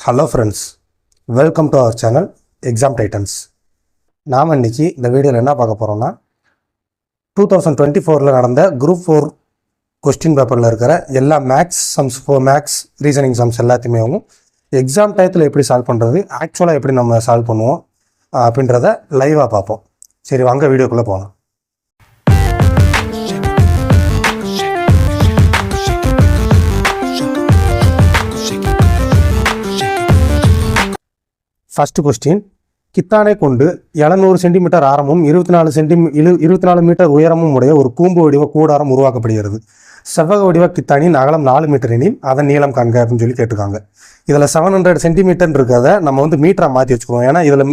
Hello friends, welcome to our channel Exam Titans. நாம் இன்றைக்கி இந்த வீடியோவில் என்ன பார்க்க போகிறோம்னா 2024 நடந்த குரூப் 4 கொஸ்டின் பேப்பரில் இருக்கிற எல்லா மேக்ஸ் ரீசனிங் சம்ஸ் எல்லாத்தையுமே எக்ஸாம் டயத்தில் எப்படி சால்வ் பண்ணுறது, ஆக்சுவலாக எப்படி நம்ம சால்வ் பண்ணுவோம் அப்படின்றத லைவாக பார்ப்போம். சரி, வாங்க வீடியோக்குள்ளே போகலாம். ஃபஸ்ட்டு கொஸ்டின், கித்தானை கொண்டு 700 சென்டிமீட்டர் ஆரமும் 24 மீட்டர் உயரமும் உடைய ஒரு கூம்பு வடிவ கூடாரம் உருவாக்கப்படுகிறது. செவ்வக வடிவ கித்தானின் அகலம் 4 மீட்டர் எனில் அதன் நீளம் காண்க அப்படின்னு சொல்லி கேட்டிருக்காங்க. இதில் 700 சென்டிமீட்டர் இருக்கிறத நம்ம மீட்டராக மாற்றி வச்சுக்குவோம். ஏன்னா இதில்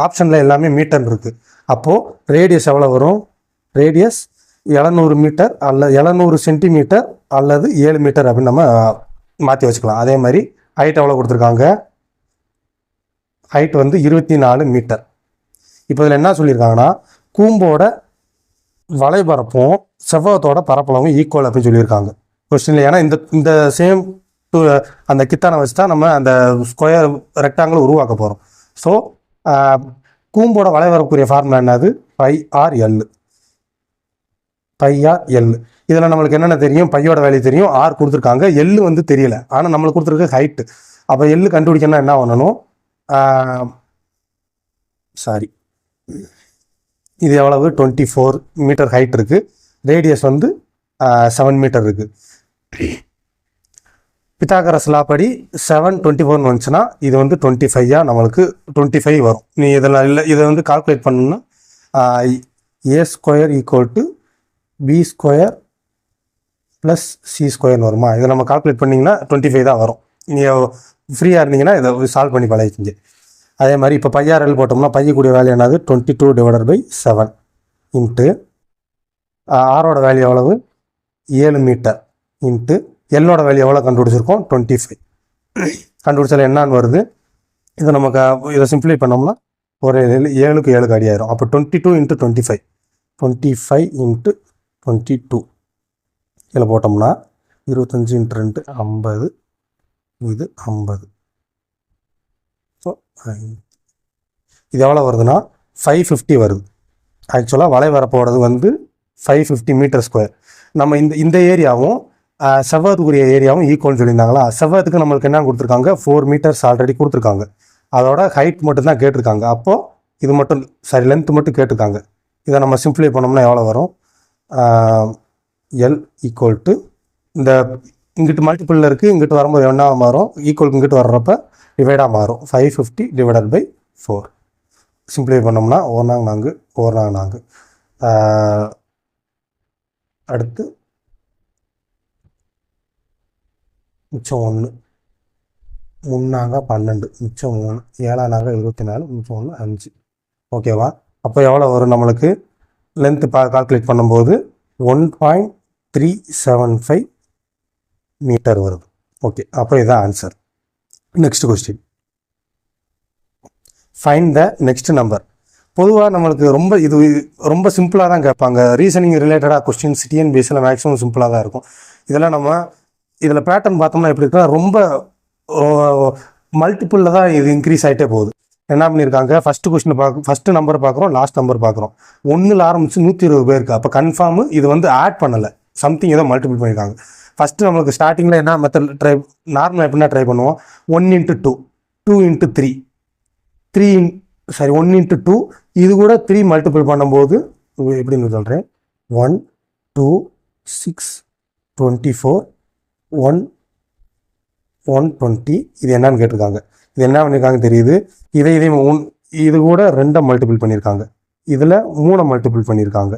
ஆப்ஷனில் எல்லாமே மீட்டர் இருக்குது. அப்போது ரேடியஸ் எவ்வளோ வரும்? ரேடியஸ் 700 மீட்டர் அல்ல 700 சென்டிமீட்டர் அல்லது 7 மீட்டர் அப்படின்னு நம்ம மாற்றி வச்சுக்கலாம். அதே மாதிரி ஹைட் எவ்வளோ கொடுத்துருக்காங்க? Height 24 metre. இப்போ இதில் என்ன சொல்லியிருக்காங்கன்னா, கூம்போட வலைபரப்பும் செவ்வகத்தோட பரப்பளவும் ஈக்குவல் அப்படின்னு சொல்லியிருக்காங்க கொஸ்டினில். ஏன்னா இந்த சேம் அந்த கித்தானை வச்சு தான் நம்ம அந்த ஸ்கொயர் ரெக்டாங்கிள் உருவாக்க போகிறோம். ஸோ கூம்போட வலைபரப்புக்குரிய ஃபார்முலா என்னது? πr/l. இதில் நம்மளுக்கு என்னென்ன தெரியும்? பையோட வேல்யூ தெரியும், ஆர் கொடுத்துருக்காங்க, எள்ளு தெரியல. ஆனால் நம்மளுக்கு கொடுத்துருக்க ஹைட்டு. அப்போ எள்ளு கண்டுபிடிக்கணும்னா என்ன பண்ணணும்? இது எவ்வளவு? 24 மீட்டர் ஹைட் இருக்குது. ரேடியஸ் 7 மீட்டர் இருக்குது. பித்தாகரஸ் லா படி 7 24 வந்துச்சுன்னா இது 25 நம்மளுக்கு 25 வரும். நீ இதில் இல்லை, இதை கால்குலேட் பண்ணணும்னா a² = b² + c² வருமா? இதை நம்ம கால்குலேட் பண்ணிங்கன்னா 25 தான் வரும். நீங்கள் ஃப்ரீயாக இருந்தீங்கன்னா இதை சால்வ் பண்ணி பழகிக்கிங்க. அதே மாதிரி இப்போ πr/l போட்டோம்னா பையக்கூடிய வேல்யூ என்னது? 22/7 இன்ட்டு ஆரோட வேல்யூ எவ்வளவு? 7 மீட்டர் இன்ட்டு எல்லோட வேல்யூ எவ்வளோ கண்டுபிடிச்சிருக்கோம்? 25. கண்டுபிடிச்சால என்னன்னு வருது? இதை நமக்கு இதை சிம்பிளை பண்ணோம்னா ஒரு 7க்கு 7 அடியாயிரும். அப்போ 22 × 25 25 × 22 இதில் போட்டோம்னா 25 × 2 50, இது 50. ஸோ இது எவ்வளோ வருதுன்னா 550 வருது. ஆக்சுவலாக வலைவரப்போடது 550 மீட்டர் ஸ்கொயர். நம்ம இந்த ஏரியாவும் செவ்வகத்துக்குரிய ஏரியாவும் ஈக்குவல்னு சொல்லியிருந்தாங்களா? செவ்வகத்துக்கு நம்மளுக்கு என்ன கொடுத்துருக்காங்க? 4 மீட்டர்ஸ் ஆல்ரெடி கொடுத்துருக்காங்க. அதோட ஹைட் மட்டும் தான் கேட்டிருக்காங்க. அப்போது இது மட்டும் லென்த் மட்டும் கேட்டிருக்காங்க. இதை நம்ம சிம்பிளை பண்ணோம்னா எவ்வளோ வரும்? எல் ஈக்குவல் டு இந்த இங்கிட்டு மல்டிபிளில் இருக்குது, இங்கிட்டு வரும்போது என்ன மாறும்? ஈக்குவலுக்கு இங்கிட்டு வர்றப்ப டிவைடாக மாறும். 550 ÷ 4 சிம்பிளை பண்ணோம்னா 1 4 அடுத்து மிச்சம் 1 3 12 மிச்சம் 3 7 24 மிச்சம் 1 5. ஓகேவா? அப்போ எவ்வளோ வரும் நம்மளுக்கு? லென்த்து கால்குலேட் பண்ணும்போது 1.375 மீட்டர் வருது. ஓகே, அப்போ இதுதான் answer. Next question, find the next number. பொதுவாக நம்மளுக்கு இது ரொம்ப சிம்பிளாக தான் கேட்பாங்க. ரீசனிங் ரிலேட்டடாக கொஸ்டின்ஸ் டிஎன்பிஎஸ்சியில் மேக்ஸிமம் சிம்பிளாக தான் இருக்கும். இதில் பேட்டர்ன் பார்த்தோம்னா எப்படி இருக்குன்னா, ரொம்ப மல்டிப்புளில் தான் இது இன்க்ரீஸ் ஆகிட்டே போகுது. என்ன பண்ணியிருக்காங்க? ஃபஸ்ட்டு நம்பர் பார்க்குறோம், லாஸ்ட் நம்பர் பார்க்குறோம். 1ல் ஆரம்பித்து 120 பேருக்கு. அப்போ கன்ஃபார்மு இது ஆட் பண்ணலை, சம்திங் ஏதோ மல்டிபிள் பண்ணியிருக்காங்க. ஃபஸ்ட்டு நம்மளுக்கு ஸ்டார்டிங்கில் என்ன மெத்தட் நார்மலாக எப்படின்னா ட்ரை பண்ணுவோம்? 1 × 2 2 × 3 1 × 2 இது கூட 3 மல்டிபிள் பண்ணும்போது எப்படின்னு சொல்கிறேன். 1 2 6 24 1 120. இது என்னன்னு கேட்டிருக்காங்க. இது என்ன பண்ணியிருக்காங்க தெரியுது. இது கூட 2 மல்டிபிள் பண்ணியிருக்காங்க. இதில் 3 மல்டிபிள் பண்ணியிருக்காங்க.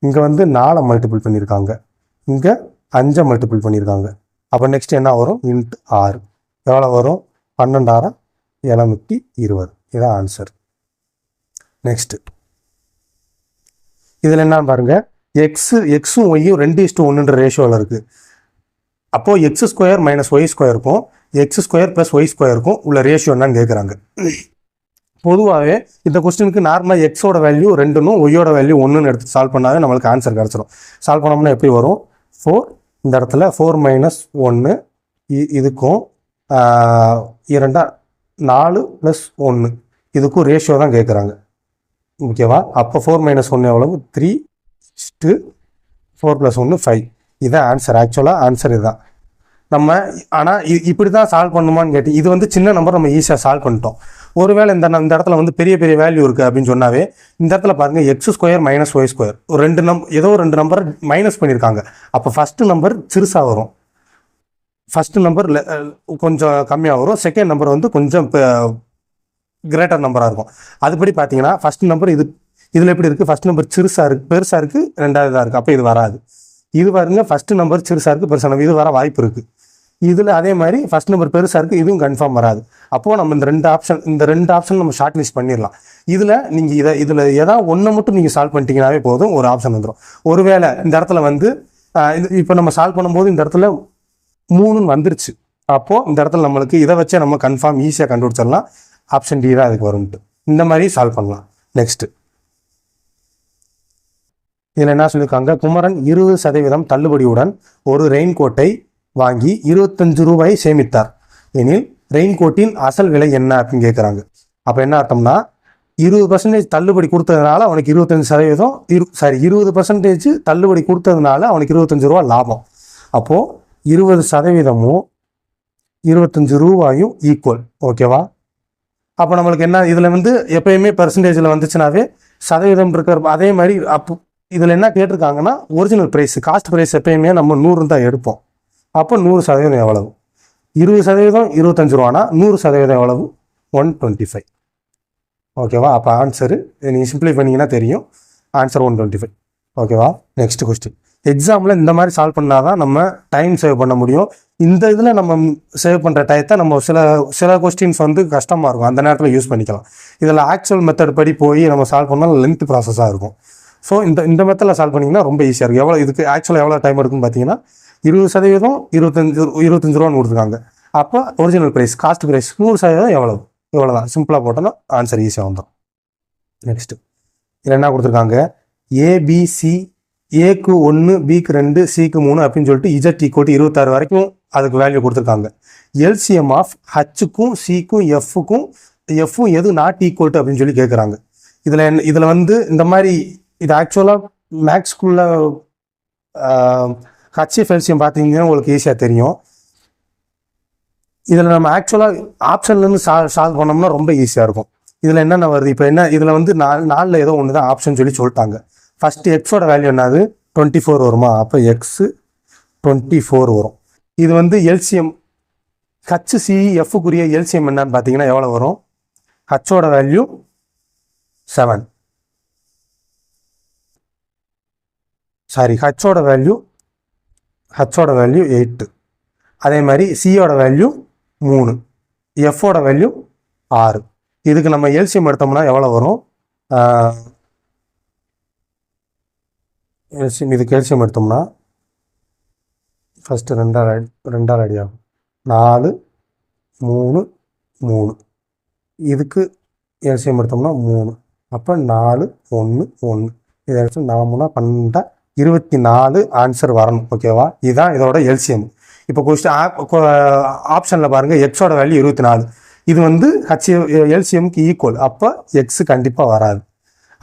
இங்கே 4 மல்டிபிள் பண்ணியிருக்காங்க. இங்கே 5 மல்டிபிள் பண்ணியிருக்காங்க. அப்போ நெக்ஸ்ட் என்ன வரும்? × 6 எவ்வளோ வரும்? 12 720. இதான் ஆன்சர். நெக்ஸ்ட்டு இதில் என்னன்னு பாருங்கள். எக்ஸும் ஒய்யும் 2:1 ரேஷியோவில் இருக்குது. அப்போது x² - y² இருக்கும், x² + y² இருக்கும். உள்ள ரேஷியோ என்னன்னு கேட்குறாங்க. பொதுவாகவே இந்த கொஸ்டினுக்கு நார்மலாக எக்ஸோட வேல்யூ 2ன்னு ஒய்யோட வேல்யூ 1ன்னு எடுத்து சால்வ் பண்ணாவே நம்மளுக்கு ஆன்சர் கிடச்சிரும். சால்வ் பண்ணோம்னா எப்படி வரும்? 4 இந்த இடத்துல 4 - 1 இதுக்கும் 2 4 + 1 இதுக்கும் ரேஷியோ தான் கேட்குறாங்க. ஓகேவா? அப்போ 4 - 1 எவ்வளவு? 3:4 + 1 5. இதுதான் ஆன்சர். ஆக்சுவலாக ஆன்சர் இதுதான். நம்ம ஆனால் இப்படி தான் சால்வ் பண்ணுமான்னு கேட்டு இது வந்து சின்ன நம்பர் நம்ம ஈஸியாக சால்வ் பண்ணிட்டோம். ஒருவேளை இந்த இடத்துல வந்து பெரிய பெரிய வேல்யூ இருக்குது அப்படின்னு சொன்னாவே இந்த இடத்துல பாருங்கள் x² - y². ஒரு ஏதோ 2 நம்பர் மைனஸ் பண்ணியிருக்காங்க. அப்போ ஃபஸ்ட்டு நம்பர் சிறுசாக வரும், ஃபஸ்ட்டு நம்பர் கொஞ்சம் கம்மியாக வரும், செகண்ட் நம்பர் வந்து கொஞ்சம் கிரேட்டர் நம்பராக இருக்கும். அதுபடி பார்த்தீங்கன்னா ஃபஸ்ட் நம்பர் இதில் எப்படி இருக்குது? ஃபஸ்ட் நம்பர் பெருசாக இருக்குது, ரெண்டாவது இதாக இருக்குது. அப்போ இது வராது. இது பாருங்க, ஃபஸ்ட்டு நம்பர் சிறுசாக இருக்குது, பெருசாக நம்பர் இது வர வாய்ப்பு இருக்குது. இதில் அதே மாதிரி ஃபஸ்ட் நம்பர் பெருசாக இருக்குது, இதுவும் கன்ஃபார்ம் வராது. அப்போது நம்ம இந்த ரெண்டு ஆப்ஷன் நம்ம ஷார்ட் லிஸ்ட் பண்ணிடலாம். நீங்கள் இதில் ஏதாவது ஒன்றை மட்டும் நீங்கள் சால்வ் பண்ணிட்டீங்கன்னாவே போதும், ஒரு ஆப்ஷன் வந்துடும். ஒருவேளை இந்த இடத்துல வந்து இப்போ நம்ம சால்வ் பண்ணும்போது இந்த இடத்துல 3 வந்துருச்சு. அப்போது இந்த இடத்துல நம்மளுக்கு இதை வச்சே நம்ம கன்ஃபார்ம் ஈஸியாக கண்டுபிடிச்சிடலாம். ஆப்ஷன் டி தான் அதுக்கு வரும்ட்டு. இந்த மாதிரி சால்வ் பண்ணலாம். நெக்ஸ்ட்டு இதில் என்ன சொல்லியிருக்காங்க? குமரன் 20% தள்ளுபடியுடன் ஒரு ரெயின் கோட்டை வாங்கி 25 ரூபாய் சேமித்தார் எனில் ரெயின் கோட்டின் அசல் விலை என்ன அப்படின்னு கேட்குறாங்க. அப்போ என்ன அர்த்தம்னா 20% தள்ளுபடி கொடுத்ததுனால அவனுக்கு 20% தள்ளுபடி கொடுத்ததுனால அவனுக்கு 25 ரூபா லாபம். அப்போது 20%ம் 25 ரூபாயும் ஈக்குவல். ஓகேவா? அப்போ நம்மளுக்கு என்ன இதில் வந்து எப்பயுமே பெர்சன்டேஜில் வந்துச்சுனாவே சதவீதம் இருக்கிற அதே மாதிரி. அப்போ இதில் என்ன கேட்டிருக்காங்கன்னா ஒரிஜினல் ப்ரைஸ், காஸ்ட் ப்ரைஸ் எப்பயுமே நம்ம 100 தான் எடுப்போம். அப்போ 100% எவ்வளவு? 20% 25 ரூபானா 100% எவ்வளவு? 125. ஓகேவா? அப்போ ஆன்சரு நீங்கள் சிம்பிளை பண்ணிங்கன்னா தெரியும். ஆன்சர் 125. ஓகேவா? Next question. எக்ஸாமில் இந்த மாதிரி சால்வ் பண்ணால் தான் நம்ம டைம் சேவ் பண்ண முடியும். இந்த இதில் நம்ம சேவ் பண்ணுற டயத்தை நம்ம சில கொஸ்டின்ஸ் வந்து கஷ்டமாக இருக்கும், அந்த நேரத்தில் யூஸ் பண்ணிக்கலாம். இதில் ஆக்சுவல் மெத்தட் படி போய் நம்ம சால்வ் பண்ணால் லென்த் ப்ராசஸாக இருக்கும். ஸோ இந்த மெத்தடில் சால்வ் பண்ணிங்கன்னா ரொம்ப ஈஸியாக இருக்கும். இதுக்கு ஆக்சுவலாக எவ்வளோ டைம் இருக்குன்னு பார்த்தீங்கன்னா 20% 25 ரூபான்னு கொடுத்துருக்காங்க. அப்போ ஒரிஜினல் ப்ரைஸ், காஸ்ட் ப்ரைஸ் 100% இவ்வளோதான். சிம்பிளாக போட்டோன்னா ஆன்சர் ஈஸியாக வந்துடும். நெக்ஸ்ட்டு இதில் என்ன கொடுத்துருக்காங்க? ஏபிசி, ஏக்கு 1, பிக்கு 2, சிக்கு 3 அப்படின்னு சொல்லிட்டு Z = 26 வரைக்கும் அதுக்கு வேல்யூ கொடுத்துருக்காங்க. எல்சிஎம் ஆஃப் ஹச்சுக்கும் சிக்கும் எஃப்பும் எது நாட் ஈக்குவல் டு அப்படின்னு சொல்லி கேட்குறாங்க. இதில் வந்து இந்த மாதிரி இது ஆக்சுவலாக மேக்ஸ்குள்ள ஹச்எஃப் எல்சிஎம் பார்த்தீங்கன்னா உங்களுக்கு ஈஸியாக தெரியும். இதில் நம்ம ஆக்சுவலாக ஆப்ஷன்லேருந்து சால்வ் பண்ணோம்னா ரொம்ப ஈஸியாக இருக்கும். இதில் என்னென்ன வருது? இப்போ இதில் வந்து 4 ஏதோ ஒன்று தான் ஆப்ஷன் சொல்லி சொல்லிட்டாங்க. ஃபஸ்ட்டு எக்ஸோட வேல்யூ என்னது? 24 வருமா? அப்போ எக்ஸு 24 வரும். இது வந்து எல்சிஎம் HCFக்குரிய எல்சிஎம் என்னன்னு பார்த்தீங்கன்னா எவ்வளோ வரும்? ஹச்சோட வேல்யூ 7, ஹச்சோட வேல்யூ 8. அதே மாதிரி சியோட வேல்யூ 3, எஃபோட வேல்யூ 6. இதுக்கு நம்ம எல்சிஎம் எடுத்தோம்னா எவ்வளோ வரும்? இதுக்கு எல்சிஎம் எடுத்தோம்னா ஃபஸ்ட்டு 2 அடி ஆகும். 4, 3, 3. இதுக்கு எல்சிஎம் எடுத்தோம்னா 3. அப்போ 4, 1, 1. இதை எடுத்து 4 3 12, 24 ஆன்சர் வரணும். ஓகேவா? இதுதான் இதோட எல்சிஎம். இப்போ ஆப்ஷனில் பாருங்கள், எக்ஸோட வேல்யூ 24. இது வந்து எல்சிஎம்க்கு ஈக்குவல். அப்போ எக்ஸு கண்டிப்பாக வராது.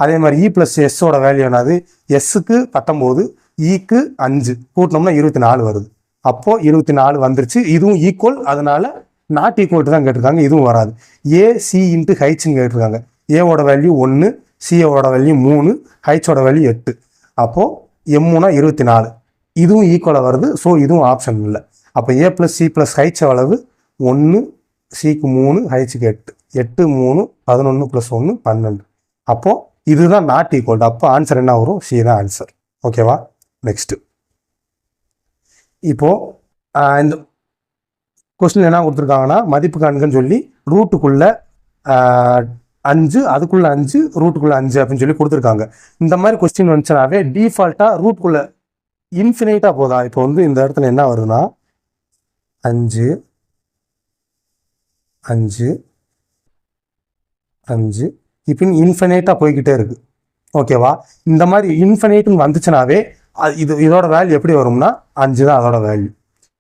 அதே மாதிரி இ ப்ளஸ் எஸ்ஸோட வேல்யூ என்னது? எஸ்ஸுக்கு 19, ஈக்கு 5 கூட்டினோம்னா 24 வருது. அப்போது 24 வந்துருச்சு. இதுவும் ஈக்குவல், அதனால நாட் ஈக்குவல் தான் கேட்டிருக்காங்க. இதுவும் வராது. ஏசி இன்ட்டு ஹைச்னு கேட்டிருக்காங்க. ஏவோட வேல்யூ 1, சியோட வேல்யூ 3, ஹைச்சோட வேல்யூ 8. அப்போது M3 24. இதுவும் ஈக்குவலாக வருது. ஸோ இதுவும் ஆப்ஷன் இல்லை. அப்போ ஏ ப்ளஸ் சி ப்ளஸ் ஹைச் எவ்வளவு? 1, சிக்கு 3, ஹைச்சுக்கு 8. 8 3 11 + 1 12. அப்போது இதுதான் நாட் ஈக்குவல். அப்போ ஆன்சர் என்ன வரும்? சி தான் ஆன்சர். ஓகேவா? நெக்ஸ்ட்டு இப்போது இந்த கொஸ்டின் என்ன கொடுத்துருக்காங்கன்னா மதிப்பு காண்கன்னு சொல்லி ரூட்டுக்குள்ளே 5, அதுக்குள்ளே 5, ரூட்டுக்குள்ளே 5 அப்படின்னு சொல்லி கொடுத்துருக்காங்க. இந்த மாதிரி கொஸ்டின் வந்துச்சுனாவே டிஃபால்ட்டாக ரூட்டுக்குள்ளே இன்ஃபினைட்டாக போதா? இப்போ வந்து இந்த இடத்துல என்ன வருதுன்னா 5 5 5 இப்படின்னு இன்ஃபினைட்டாக போய்கிட்டே இருக்குது. ஓகேவா? இந்த மாதிரி இன்ஃபினைட்டுன்னு வந்துச்சுனாவே இதோட வேல்யூ எப்படி வரும்னா 5 தான் அதோட வேல்யூ.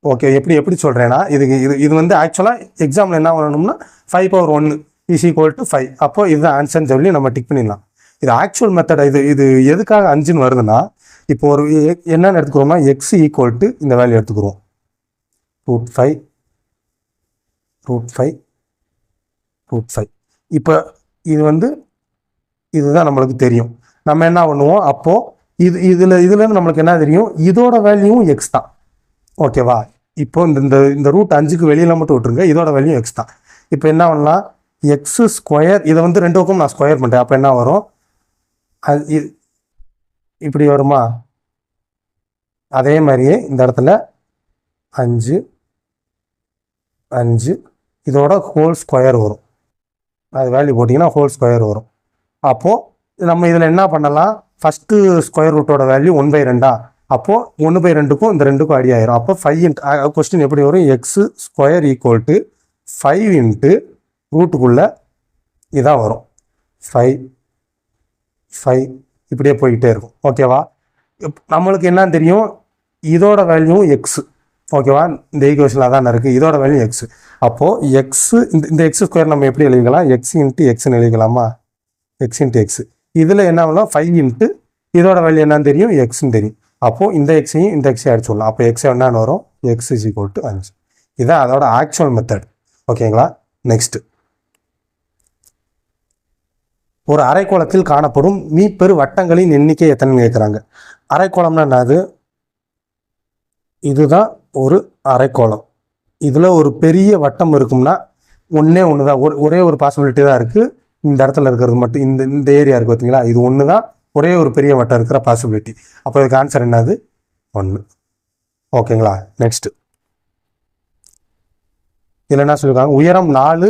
ஓகே, எப்படி சொல்கிறேன்னா இது வந்து ஆக்சுவலாக எக்ஸாம்பிள் என்ன பண்ணணும்னா 5/1 இஸ் ஈக்குவல் டு 5. அப்போ இதுதான் ஆன்சர்னு சொல்லி நம்ம டிக் பண்ணிடலாம். இது ஆக்சுவல் மெத்தட். இது எதுக்காக 5ன்னு வருதுன்னா, இப்போ ஒரு என்னென்னு எடுத்துக்கிறோம்னா எக்ஸ் ஈக்குவல் டு இந்த வேல்யூ எடுத்துக்கிறோம் √5. இப்போ இது வந்து இதுதான் நம்மளுக்கு தெரியும். நம்ம என்ன பண்ணுவோம், அப்போது இதுலேருந்து நம்மளுக்கு என்ன தெரியும், இதோட வேல்யூவும் எக்ஸ் தான். ஓகேவா? இப்போ இந்த √5க்கு வெளியில் மட்டும் விட்டுருங்க, இதோட வேல்யூ எக்ஸ் தான். இப்போ என்ன பண்ணலாம், எக்ஸு ஸ்கொயர், இதை வந்து 2 பக்கம் நான் ஸ்கொயர் பண்ணுறேன். அப்போ என்ன வரும், அது இப்படி வருமா? அதே மாதிரியே இந்த இடத்துல 5 இதோட ஹோல் ஸ்கொயர் வரும். அது வேல்யூ போட்டிங்கன்னா ஹோல் ஸ்கொயர் வரும். அப்போது நம்ம இதில் என்ன பண்ணலாம், ஃபஸ்ட்டு ஸ்கொயர் ரூட்டோட வேல்யூ 1/2. அப்போது 1/2க்கும் இந்த 2க்கும் அடி ஆயிரும். அப்போ 5 கொஸ்டின் எப்படி வரும், x square equal to 5 into ரூட்டுக்குள்ளே இதான் வரும் 5 இப்படியே போய்கிட்டே இருக்கும். ஓகேவா? நம்மளுக்கு என்ன தெரியும், இதோட வேல்யூ எக்ஸு. ஓகேவா? இந்த ஈக்குவேஷனில் தான் இருக்குது, இதோட வேல்யூ எக்ஸு. அப்போது எக்ஸு இந்த எக்ஸ் ஸ்கொயர் நம்ம எப்படி எழுதிக்கலாம், எக்ஸ் இன்ட்டு எக்ஸ்ன்னு எழுதிக்கலாமா? X into x. இதில் என்ன பண்ணலாம், 5 இன்ட்டு இதோட வேல்யூ என்னன்னு தெரியும், எக்ஸ்ன்னு தெரியும். அப்போது இந்த எக்ஸையும் இந்த எக்ஸையும் அடிச்சு விடலாம். அப்போ எக்ஸ் என்னன்னு வரும், எக்ஸ் இஸ் ஈக்குவல் டு 5. இதுதான் அதோட ஆக்சுவல் மெத்தட். ஓகேங்களா? நெக்ஸ்ட்டு, ஒரு அரைக்கோளத்தில் காணப்படும் மீப்பெரு வட்டங்களின் எண்ணிக்கை எத்தனைன்னு கேட்குறாங்க. அரைக்கோளம்னா என்னது, இதுதான் ஒரு அரைக்கோளம். இதில் ஒரு பெரிய வட்டம் இருக்கும்னா ஒன்று தான், ஒரே ஒரு பாசிபிலிட்டி தான் இருக்குது. இந்த இடத்துல இருக்கிறது மட்டும், இந்த ஏரியா இருக்குது பார்த்தீங்களா, இது ஒன்று தான் ஒரே ஒரு பெரிய வட்டம் இருக்கிற பாசிபிலிட்டி. அப்போ இதுக்கு ஆன்சர் என்னது, 1. ஓகேங்களா? நெக்ஸ்ட்டு, இதில் என்ன சொல்லியிருக்காங்க, உயரம் 4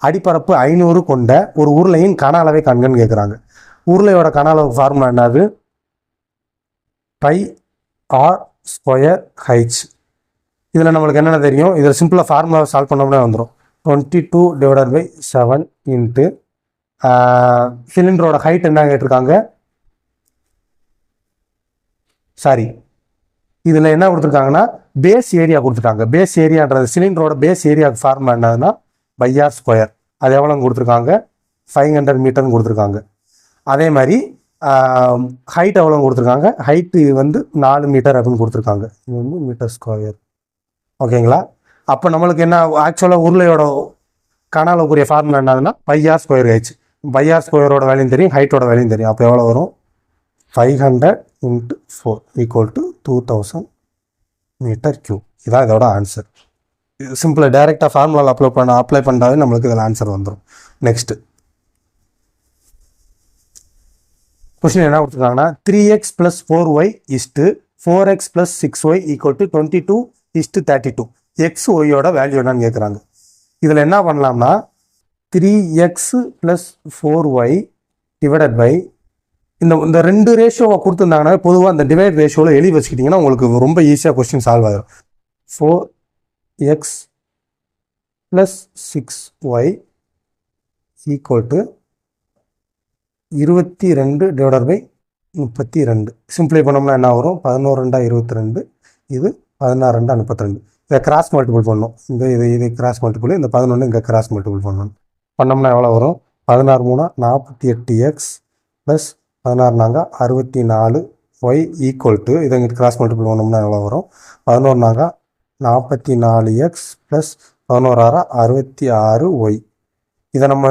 அடிப்பரப்பு 500 கொண்ட ஒரு உருளையின் கன அளவை காண்கன்னு கேட்குறாங்க. உருளையோட கன அளவு ஃபார்முலா என்னது, πr²h. இதில் நம்மளுக்கு என்னென்ன தெரியும், இதில் சிம்பிளாக ஃபார்முலாவை சால்வ் பண்ணோம்னா வந்துடும். 22/7 இன்ட்டு சிலிண்டரோட ஹைட் என்ன கேட்டிருக்காங்க, சாரி இதில் என்ன கொடுத்துருக்காங்கன்னா பேஸ் ஏரியா கொடுத்துருக்காங்க. பேஸ் ஏரியான்றது சிலிண்டரோட பேஸ் ஏரியாவுக்கு ஃபார்முலா என்னதுன்னா πr². அது எவ்வளோன்னு கொடுத்துருக்காங்க, 500 மீட்டர்னு கொடுத்துருக்காங்க. அதே மாதிரி ஹைட் எவ்வளோன்னு கொடுத்துருக்காங்க, ஹைட்டு வந்து 4 மீட்டர் அப்படின்னு கொடுத்துருக்காங்க. இது வந்து மீட்டர் ஸ்கொயர். ஓகேங்களா? அப்போ நம்மளுக்கு என்ன, ஆக்சுவலாக உருளையோட கனாலுக்குரிய ஃபார்முலா என்னதுன்னா πr²h. πr² வேல்யூயும் தெரியும், ஹைட்டோட வேல்யூயும் தெரியும். அப்போ எவ்வளோ வரும், 500 × 4 = 2000 மீட்டர் கியூப். இதான் இதோட ஆன்சர். இது சிம்பிளாக டைரெக்டாக ஃபார்முலாவில் அப்ளை பண்ணாவே நம்மளுக்கு இதில் ஆன்சர் வந்துடும். நெக்ஸ்ட்டு கொஸ்டின் என்ன கொடுத்துருக்காங்கன்னா, 3x + 4y = 4x + 6y = 22:32. X ஒய்யோட வேல்யூ என்னன்னு கேட்குறாங்க. இதில் என்ன பண்ணலாம்னா 3x + 4y / இந்த 2 ரேஷியோவை கொடுத்துருந்தாங்கன்னா பொதுவாக அந்த டிவைட் ரேஷியோவில் எழுதி வச்சுக்கிட்டிங்கன்னா உங்களுக்கு ரொம்ப ஈஸியாக கொஸ்டின் சால்வ் ஆகிடும். 4x + 6y = 22/32. சிம்பிளை பண்ணோம்னா என்ன வரும், 11/22. இது 16/32. இதை கிராஸ் மல்டிபிள் பண்ணணும். இது கிராஸ் மல்டிபிள், இந்த 11 இங்கே கிராஸ் மல்டிபிள் பண்ணணும். பண்ணோம்னா எவ்வளோ வரும், 16 3 48x + 16 64y = இதை இங்கே கிராஸ் மல்டிபிள் பண்ணோம்னா எவ்வளோ வரும், 11 44x + 11 66y. இதை நம்ம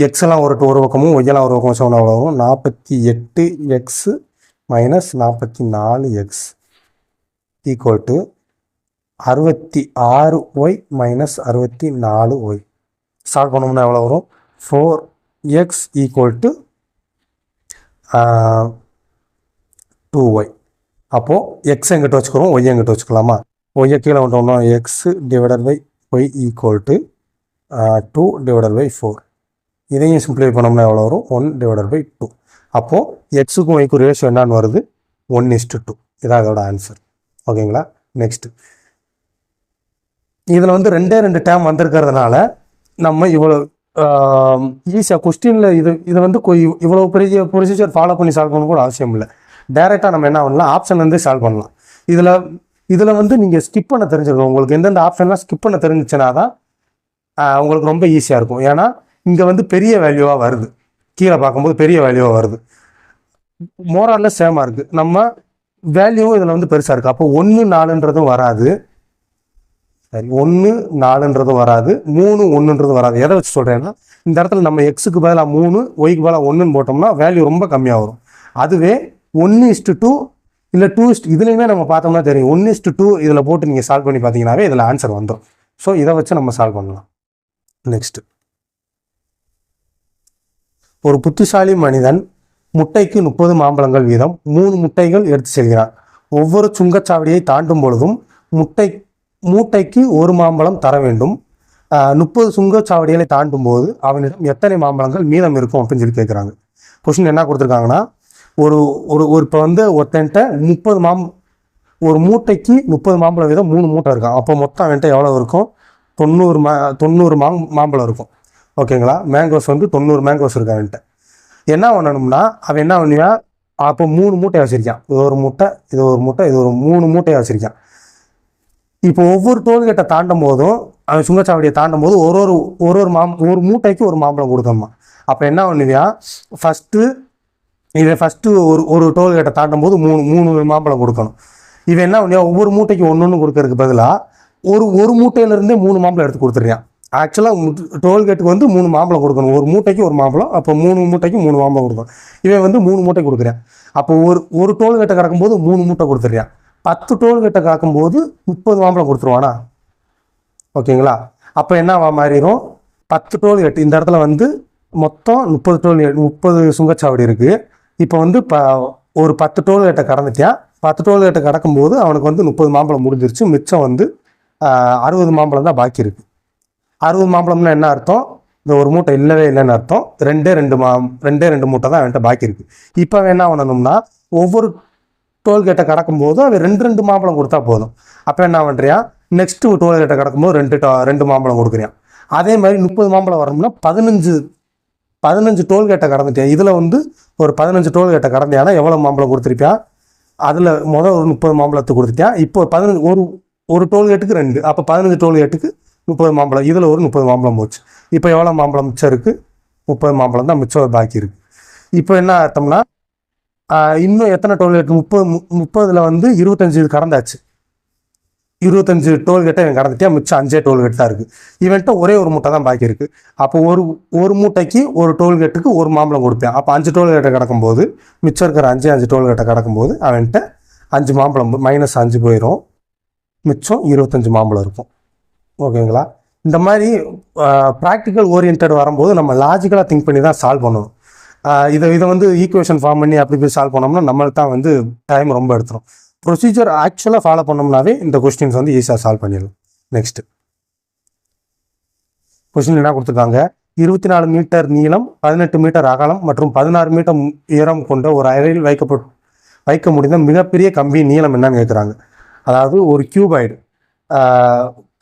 எக்ஸ்லாம் ஒரு பக்கமும் ஒய்யெல்லாம் ஒரு பக்கமும் சொன்னால் எவ்வளோ வரும், 48x - 44x = 66y - 64y. Solve பண்ணோம்னா எவ்வளோ வரும், 4x = 2y. அப்போது எக்ஸ் எங்கிட்ட வச்சுக்கிறோம், ஒய் எங்கிட்ட வச்சுக்கலாமா. ஒய்யை கீழே கொண்டோம்னா x / y = 2/4. இதையும் சிம்பிளை பண்ணோம்னா எவ்வளோ வரும், 1/2. அப்போது எக்ஸுக்கும் ஒய்க்கும் ரேஷியோ என்னன்னு வருது, 1:2. இதான் இதோட ஆன்சர். ஓகேங்களா? நெக்ஸ்ட்டு, இதில் வந்து 2 டேர்ம் வந்திருக்கிறதுனால நம்ம இவ்வளோ ஈஸியாக கொஸ்டினில் இது வந்து இவ்வளோ பெரிய ப்ரொசீஜர் ஃபாலோ பண்ணி சால்வ் பண்ண கூட அவசியம் இல்லை. டைரெக்டாக நம்ம என்ன பண்ணலாம், ஆப்ஷன் வந்து சால்வ் பண்ணலாம். இதில் இதில் வந்து நீங்கள் ஸ்கிப் பண்ண தெரிஞ்சிருக்கணும். உங்களுக்கு எந்தெந்த ஆப்ஷன்லாம் ஸ்கிப் பண்ண தெரிஞ்சிச்சுன்னா தான் உங்களுக்கு ரொம்ப ஈஸியாக இருக்கும். ஏன்னா இங்கே வந்து பெரிய வேல்யூவாக வருது, கீழே பார்க்கும்போது பெரிய வேல்யூவாக வருது. மோராலில் சேமாக இருக்குது, நம்ம வேல்யூவும் இதில் வந்து பெருசாக இருக்குது. அப்போ 1 4ன்றதும் வராது, சரி 1 4ன்றதும் வராது, 3 1ன்றதும் வராது. எதை வச்சு சொல்கிறேன்னா, இந்த இடத்துல நம்ம எக்ஸுக்கு பதிலாக 3 ஒய்க்கு பதிலாக 1ன்னு போட்டோம்னா வேல்யூ ரொம்ப கம்மியாக வரும். அதுவே 1:2 இல்லை 2 இதுலேயுமே நம்ம பார்த்தோம்னா தெரியும். 1:2 இதில் போட்டு நீங்கள் சால்வ் பண்ணி பார்த்தீங்கன்னாவே இதில் ஆன்சர் வந்துடும். ஸோ இதை வச்சு நம்ம சால்வ் பண்ணலாம். நெக்ஸ்ட், ஒரு புத்திசாலி மனிதன் முட்டைக்கு 30 மாம்பழங்கள் வீதம் 3 முட்டைகள் எடுத்து செல்கிறான். ஒவ்வொரு சுங்கச்சாவடியை தாண்டும் பொழுதும் மூட்டைக்கு 1 மாம்பழம் தர வேண்டும். 30 சுங்கச்சாவடிகளை தாண்டும் போது அவனிடம் எத்தனை மாம்பழங்கள் மீதம் இருக்கும் அப்படின்னு சொல்லி கேட்குறாங்க. கொஸ்டின் என்ன கொடுத்துருக்காங்கன்னா, ஒரு ஒரு இப்போ வந்து ஒருத்தன்ட்ட 30 ஒரு மூட்டைக்கு 30 மாம்பழம் வீதம் 3 மூட்டை இருக்கான். அப்போ மொத்தம் அவன்கிட்ட எவ்வளோ இருக்கும்? 90 மாம்பழம் இருக்கும். ஓகேங்களா? மேங்கோஸ் வந்து 90 மேங்கோஸ் இருக்கு அவன்கிட்ட. என்ன பண்ணணும்னா, அவன் என்ன பண்ணுவான்? அப்போ 3 மூட்டையை வச்சிருக்கான். இது ஒரு மூட்டை, இது ஒரு மூட்டை, இது ஒரு 3 மூட்டையை வச்சிருக்கான். இப்போ ஒவ்வொரு டோல்கேட்டை தாண்டும் போதும், அவன் சுங்கச்சாவடியை தாண்டும் போது ஒரு மூட்டைக்கு 1 மாம்பழம் கொடுக்கணுமா. அப்போ என்ன பண்ணுவியான்? ஃபஸ்ட்டு ஒரு டோல்கேட்டை தாண்டும் போது 3 மாம்பழம் கொடுக்கணும். இவன் என்ன பண்ணுவா? ஒவ்வொரு மூட்டைக்கு 1 கொடுக்கறதுக்கு பதிலாக ஒரு மூட்டையிலேருந்தே 3 மாம்பழம் எடுத்து கொடுத்துருக்கான். ஆக்சுவலாக டோல்கேட்டுக்கு வந்து 3 மாம்பழம் கொடுக்கணும். ஒரு மூட்டைக்கு 1 மாம்பழம், அப்போ 3 மூட்டைக்கு 3 மாம்பழம் கொடுக்கணும். இவன் வந்து 3 மூட்டை கொடுக்குறான். அப்போ ஒரு டோல்கேட்டை கிடக்கும்போது 3 மூட்டை கொடுத்துருக்கான். 10 டோல்கேட்டை காக்கும்போது 30 மாம்பழம் கொடுத்துருவானா? ஓகேங்களா? அப்போ என்ன மாறிடும்? 10 டோல்கேட், இந்த இடத்துல வந்து மொத்தம் 30 சுங்கச்சாவடி இருக்குது. இப்போ வந்து ஒரு 10 டோல்கேட்டை கடந்துட்டான். 10 டோல்கேட்டை கடக்கும்போது அவனுக்கு வந்து 30 மாம்பழம் முடிஞ்சிருச்சு. மிச்சம் வந்து 60 மாம்பழம் தான் பாக்கி இருக்குது. 60 மாம்பழம்னா என்ன அர்த்தம்? இந்த ஒரு மூட்டை இல்லவே இல்லைன்னு அர்த்தம். ரெண்டே ரெண்டு மூட்டை தான் அவன்கிட்ட பாக்கி இருக்குது. இப்போ அவன் என்ன பண்ணணும்னா, ஒவ்வொரு டோல்கேட்டை கடக்கும்போது அவன் 2 மாம்பழம் கொடுத்தா போதும். அப்போ என்ன பண்ணுறியா? நெக்ஸ்ட்டு டோல்கேட்டை கடக்கும்போது 2 மாம்பழம் கொடுக்குறியான். அதே மாதிரி 30 மாம்பழம் வரணும்னா 15 டோல்கேட்டை கடந்துட்டேன். இதில் வந்து ஒரு 15 டோல்கேட்டை கடந்தியானா எவ்வளோ மாம்பழம் கொடுத்துருப்பியான்? அதில் ஒரு 30 மாம்பழத்தை கொடுத்துட்டான். இப்போ ஒரு டோல்கேட்டுக்கு 2, அப்போ 15 டோல்கேட்டுக்கு 30 மாம்பழம். இதில் ஒரு 30 மாம்பழம் போச்சு. இப்போ எவ்வளோ மாம்பழம் மிச்சம் இருக்குது? 30 மாம்பழம் தான் மிச்சம் பாக்கி இருக்குது. இப்போ என்ன அர்த்தம்னா, இன்னும் எத்தனை டோல்கேட்? 30 வந்து 25 கடந்தாச்சு. 25 டோல்கேட்டை இவன் கடந்துட்டா, மிச்சம் 5 டோல்கேட் தான் இருக்குது. இவன்ட்ட ஒரே ஒரு மூட்டை தான் பாக்கி இருக்குது. அப்போ ஒரு மூட்டைக்கு ஒரு டோல்கேட்டுக்கு 1 மாம்பழம் கொடுப்பேன். அப்போ 5 டோல்கேட்டை கடக்கும்போது மிச்சம் இருக்கிற 5 டோல்கேட்டை கடக்கும்போது அவன்கிட்ட 5 மாம்பழம் -5 போயிடும். மிச்சம் 25 மாம்பழம் இருக்கும். ஓகேங்களா? இந்த மாதிரி ப்ராக்டிக்கல் ஓரியன்ட் வரும்போது நம்ம லாஜிக்கலாக திங்க் பண்ணி தான் சால்வ் பண்ணணும். இதை வந்து ஈக்குவேஷன் ஃபார்ம் பண்ணி அப்படி போய் சால்வ் பண்ணோம்னா நம்மளுக்கு தான் வந்து டைம் ரொம்ப எடுத்துரும். ப்ரொசீஜர் ஆக்சுவலாக ஃபாலோ பண்ணோம்னாவே இந்த கொஸ்டின்ஸ் வந்து ஈஸியாக சால்வ் பண்ணிடலாம். நெக்ஸ்ட் கொஸ்டின் என்ன கொடுத்துருக்காங்க? 24 மீட்டர் நீளம், 18 மீட்டர் அகலம் மற்றும் 16 மீட்டர் உயரம் கொண்ட ஒரு அறையில் வைக்க முடிந்த மிகப்பெரிய கம்பியின் நீளம் என்னன்னு கேட்குறாங்க. அதாவது ஒரு கியூபாய்டு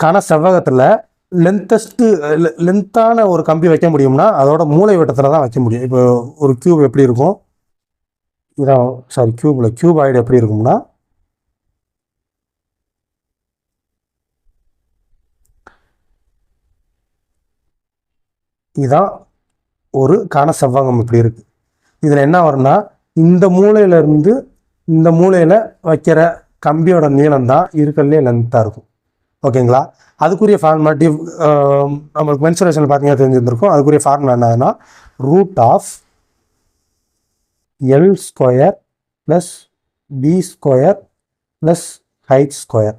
கன செவ்வகத்தில் லென்த்தான ஒரு கம்பி வைக்க முடியும்னா அதோட மூளை வட்டத்தில் தான் வைக்க முடியும். இப்போ ஒரு கியூப் எப்படி இருக்கும்? கியூபாய்டு எப்படி இருக்கும்னா, இதுதான் ஒரு கன செவ்வகம் இப்படி இருக்கு. இதில் என்ன வரும்னா, இந்த மூலையிலேருந்து இந்த மூலையில் வைக்கிற கம்பியோட நீளம் தான் இருக்கிறதுலே லென்த்தாக இருக்கும். ஓகேங்களா? அதுக்குரிய ஃபார்முலா நம்மளுக்கு மென்சுரேஷன் பார்த்தீங்கன்னா தெரிஞ்சிருந்திருக்கும். அதுக்குரிய ஃபார்முலா என்னதுன்னா, √L² + B² + H².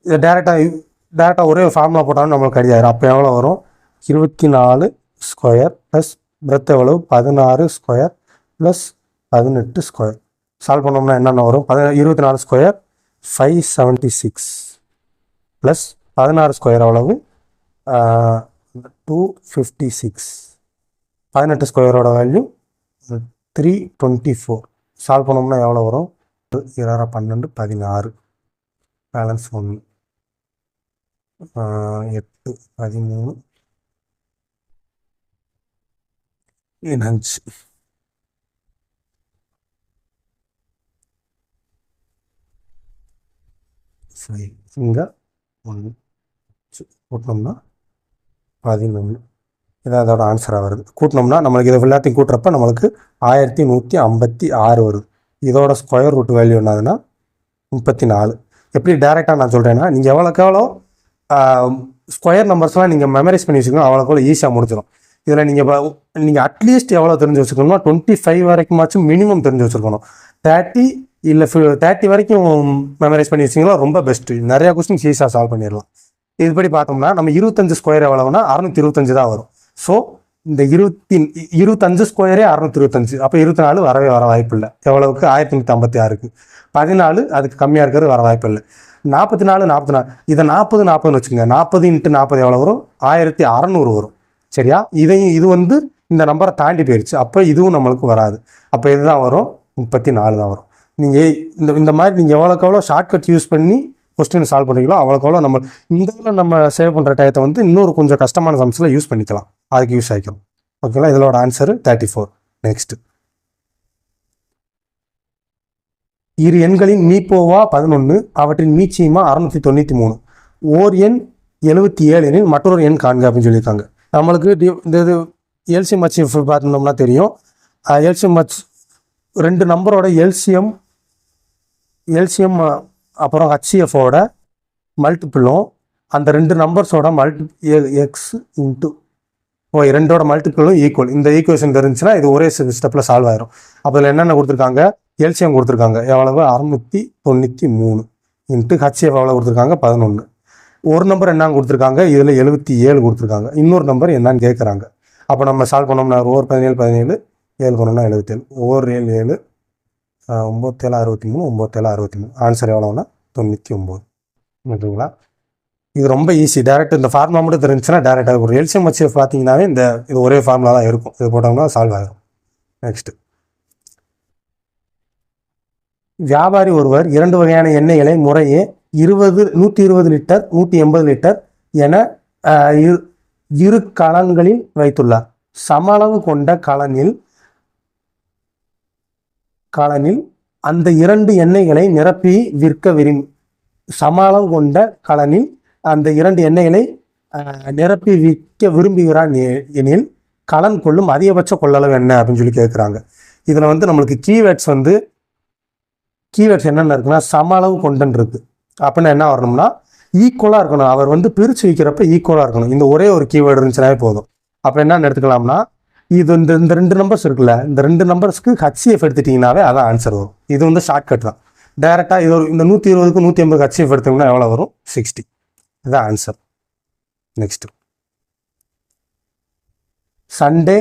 இதை டேரெக்டாக ஒரே ஃபார்முலா போட்டாலும் நம்மளுக்கு கிடையாது. அப்போ எவ்வளோ வரும்? 24² + பிரெத் எவ்வளவு? 16² + 18². சால்வ் பண்ணோம்னா என்னென்ன வரும்? 24² 576 + 16² எவ்வளவு? 256. 18² வேல்யூ 324. சால்வ் பண்ணோம்னா எவ்வளோ வரும்? 2 12 16, பேலன்ஸ் 1, 8 13 5. 5 இங்கே 1 கூட்டினோம்னா 11. இதான் அதோட ஆன்சராக வருது. கூட்டினோம்னா நம்மளுக்கு இதை எல்லாத்தையும் கூட்டுறப்ப நம்மளுக்கு 1156 வருது. இதோட ஸ்கொயர் ரூட் வேல்யூ என்னதுன்னா 34. எப்படி டேரெக்டாக நான் சொல்கிறேன்னா, நீங்கள் எவ்வளோ ஸ்கொயர் நம்பர்ஸ்லாம் நீங்கள் மெமரைஸ் பண்ணி வச்சுக்கணும், அவ்வளோக்கு ஈஸியாக முடிச்சிடும். இதில் நீங்கள் அட்லீஸ்ட் எவ்வளோ தெரிஞ்சு வச்சுக்கணும்னா 25 வரைக்குமாச்சும் மினிமம் தெரிஞ்சு வச்சுருக்கணும். 30 இல்லை 30 வரைக்கும் மெமரைஸ் பண்ணி வச்சிங்கன்னா ரொம்ப பெஸ்ட்டு. நிறையா கொஸ்டின்ஸ் ஈஸியாக சால்வ் பண்ணிடலாம். இதுபடி பார்த்தோம்னா நம்ம 25 ஸ்கொயர் எவ்வளவுனா 625 தான் வரும். ஸோ இந்த 25 ஸ்கொயரே 625. அப்போ 24 வர வாய்ப்பு இல்லை. எவ்வளவுக்கு? 1956க்கு. 14 அதுக்கு கம்மியாக இருக்கிறது வர வாய்ப்பு இல்லை. 44 இதை 40 வச்சுக்கோங்க. 40 × 40 எவ்வளோ வரும்? 1600 வரும். சரியா? இது வந்து இந்த நம்பரை தாண்டி போயிடுச்சு. அப்போ இதுவும் நம்மளுக்கு வராது. அப்போ இதுதான் வரும், 34 தான் வரும். நீங்கள் இந்த மாதிரி நீங்கள் எவ்வளோக்கு ஷார்ட்கட் யூஸ் பண்ணி கொஸ்டின் சால்வ் பண்ணுறீங்களோ அவ்வளோக்கு நம்ம நம்ம சேவ் பண்ணுற டயத்தை வந்து இன்னொரு கொஞ்சம் கஷ்டமான சம்ஸில் யூஸ் பண்ணிக்கலாம். அதுக்கு யூஸ் ஆகிக்கும். ஓகேங்களா? இதோட ஆன்சரு 34. நெக்ஸ்ட், இரு எண்களின் மீப்போவா 11, அவற்றின் மீச்சியமா 693. ஓர் எண் 77 எனில் மற்றொரு எண் காண்க அப்படின்னு சொல்லியிருக்காங்க. நம்மளுக்கு இந்த இது எல்சிஎம் ஹெச்எஃப் பார்த்தோம்னா தெரியும். எல்சிஎம் ஹெச் 2 நம்பரோட எல்சிஎம் அப்புறம் ஹச்சிஎஃபோட மல்டிபிளும் அந்த 2 நம்பர்ஸோட எக்ஸ் இன்ட்டு ரெண்டோட மல்டிபிளும் ஈக்குவல். இந்த ஈக்குவேஷன் தெரிஞ்சுன்னா இது ஒரே ஸ்டெப்பில் சால்வ் ஆயிரும். அப்போ இதில் என்னென்ன கொடுத்துருக்காங்க? எல்சிஎம் கொடுத்துருக்காங்க எவ்வளவு? 693 இன்ட்டு ஹச்சிஎஃப் எவ்வளோ கொடுத்துருக்காங்க? 11. ஒரு நம்பர் என்னன்னு கொடுத்துருக்காங்க? இதில் 77 கொடுத்துருக்காங்க. இன்னொரு நம்பர் என்னன்னு கேட்குறாங்க. அப்போ நம்ம சால்வ் பண்ணோம்னா ஓர் 17 7 பண்ணோம்னா 77. ஓர் 7 7 9 7 63 9 7 63. ஆன்சர் எவ்வளோன்னா 99. ஓகேங்களா? இது ரொம்ப ஈஸி. டேரெக்ட் இந்த ஃபார்முலா மட்டும் தெரிஞ்சுன்னா டேரெக்டாக ஒரு எல்சிஎம் ஹெச்எஃப் பார்த்தீங்கன்னாவே இது ஒரே ஃபார்முலா தான் இருக்கும். இது போட்டோம்னா சால்வ் ஆகிடும். நெக்ஸ்ட், வியாபாரி ஒருவர் 2 வகையான எண்ணெய்களை முறையே 120 லிட்டர் 180 லிட்டர் என இரு கலன்களில் வைத்துள்ளார். சம அளவு கொண்ட கலனில் அந்த 2 எண்ணெய்களை நிரப்பி விற்க சம அளவு கொண்ட கலனில் அந்த 2 எண்ணெய்களை நிரப்பி விற்க விரும்புகிறான் எனில் கலன் கொள்ளும் அதிகபட்ச கொள்ளளவு என்ன அப்படின்னு சொல்லி கேட்குறாங்க. இதில் வந்து நம்மளுக்கு கீவேர்ட்ஸ் என்னென்ன இருக்குன்னா, சம அளவு கொண்டன்னு இருக்கு. அப்படின்னா என்ன வரணும்னா ஈக்குவலாக இருக்கணும். அவர் வந்து பிரித்து வைக்கிறப்ப ஈக்குவலாக இருக்கணும். இந்த ஒரே ஒரு கீவேர்டு இருந்துச்சுனாவே போதும். அப்போ என்னென்னு எடுத்துக்கலாம்னா, இது இந்த 2 நம்பர்ஸ் இருக்குல்ல, இந்த 2 நம்பர்ஸ்க்கு ஹச்சிஎஃப் எடுத்துட்டிங்கனாவே அதான் ஆன்சர் வரும். இது வந்து ஷார்ட்கட் தான். டேரெக்டாக இது இந்த 120க்கு 180 ஹச்சிஎஃப் எடுத்தோம்னா எவ்வளோ வரும்? 60. இதுதான் answer. Next, Sunday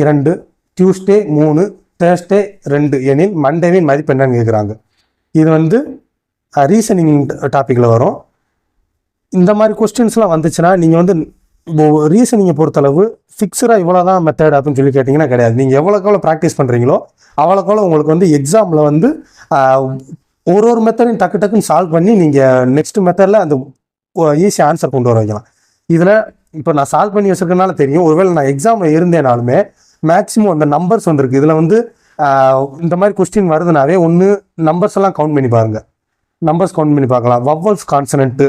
2, Tuesday 3, Thursday 2 எனில் மண்டேவின் மதிப்பு என்னன்னு கேட்குறாங்க. இது வந்து ரீசனிங் டாப்பிக்கில் வரும். இந்த மாதிரி கொஸ்டின்ஸ்லாம் வந்துச்சுன்னா நீங்கள் வந்து ரீசனிங்கை பொறுத்தளவு ஃபிக்ஸடாக இவ்வளோ தான் மெத்தட் அப்படின்னு சொல்லி கேட்டிங்கன்னா கிடையாது. நீங்கள் எவ்வளோக்கு ப்ராக்டிஸ் பண்ணுறீங்களோ அவ்வளோக்கு உங்களுக்கு வந்து எக்ஸாமில் வந்து ஒரு மெத்தடையும் டக்குன்னு சால்வ் பண்ணி நீங்கள் நெக்ஸ்ட் மெத்தடில் அந்த ஈஸி ஆன்சர் கொண்டு வர வைக்கலாம். இதில் இப்போ நான் சால்வ் பண்ணி வச்சுருக்கனால தெரியும். ஒருவேளை நான் எக்ஸாமில் இருந்தேனாலுமே மேக்ஸிமம் அந்த நம்பர்ஸ் வந்துருக்கு. இதில் வந்து இந்த மாதிரி கொஸ்டின் வருதுனாவே ஒன்று நம்பர்ஸ் எல்லாம் கவுண்ட் பண்ணி பாருங்கள். நம்பர்ஸ் கவுண்ட் பண்ணி பார்க்கலாம். வவ்வல்ஸ், கான்சனன்ட்டு,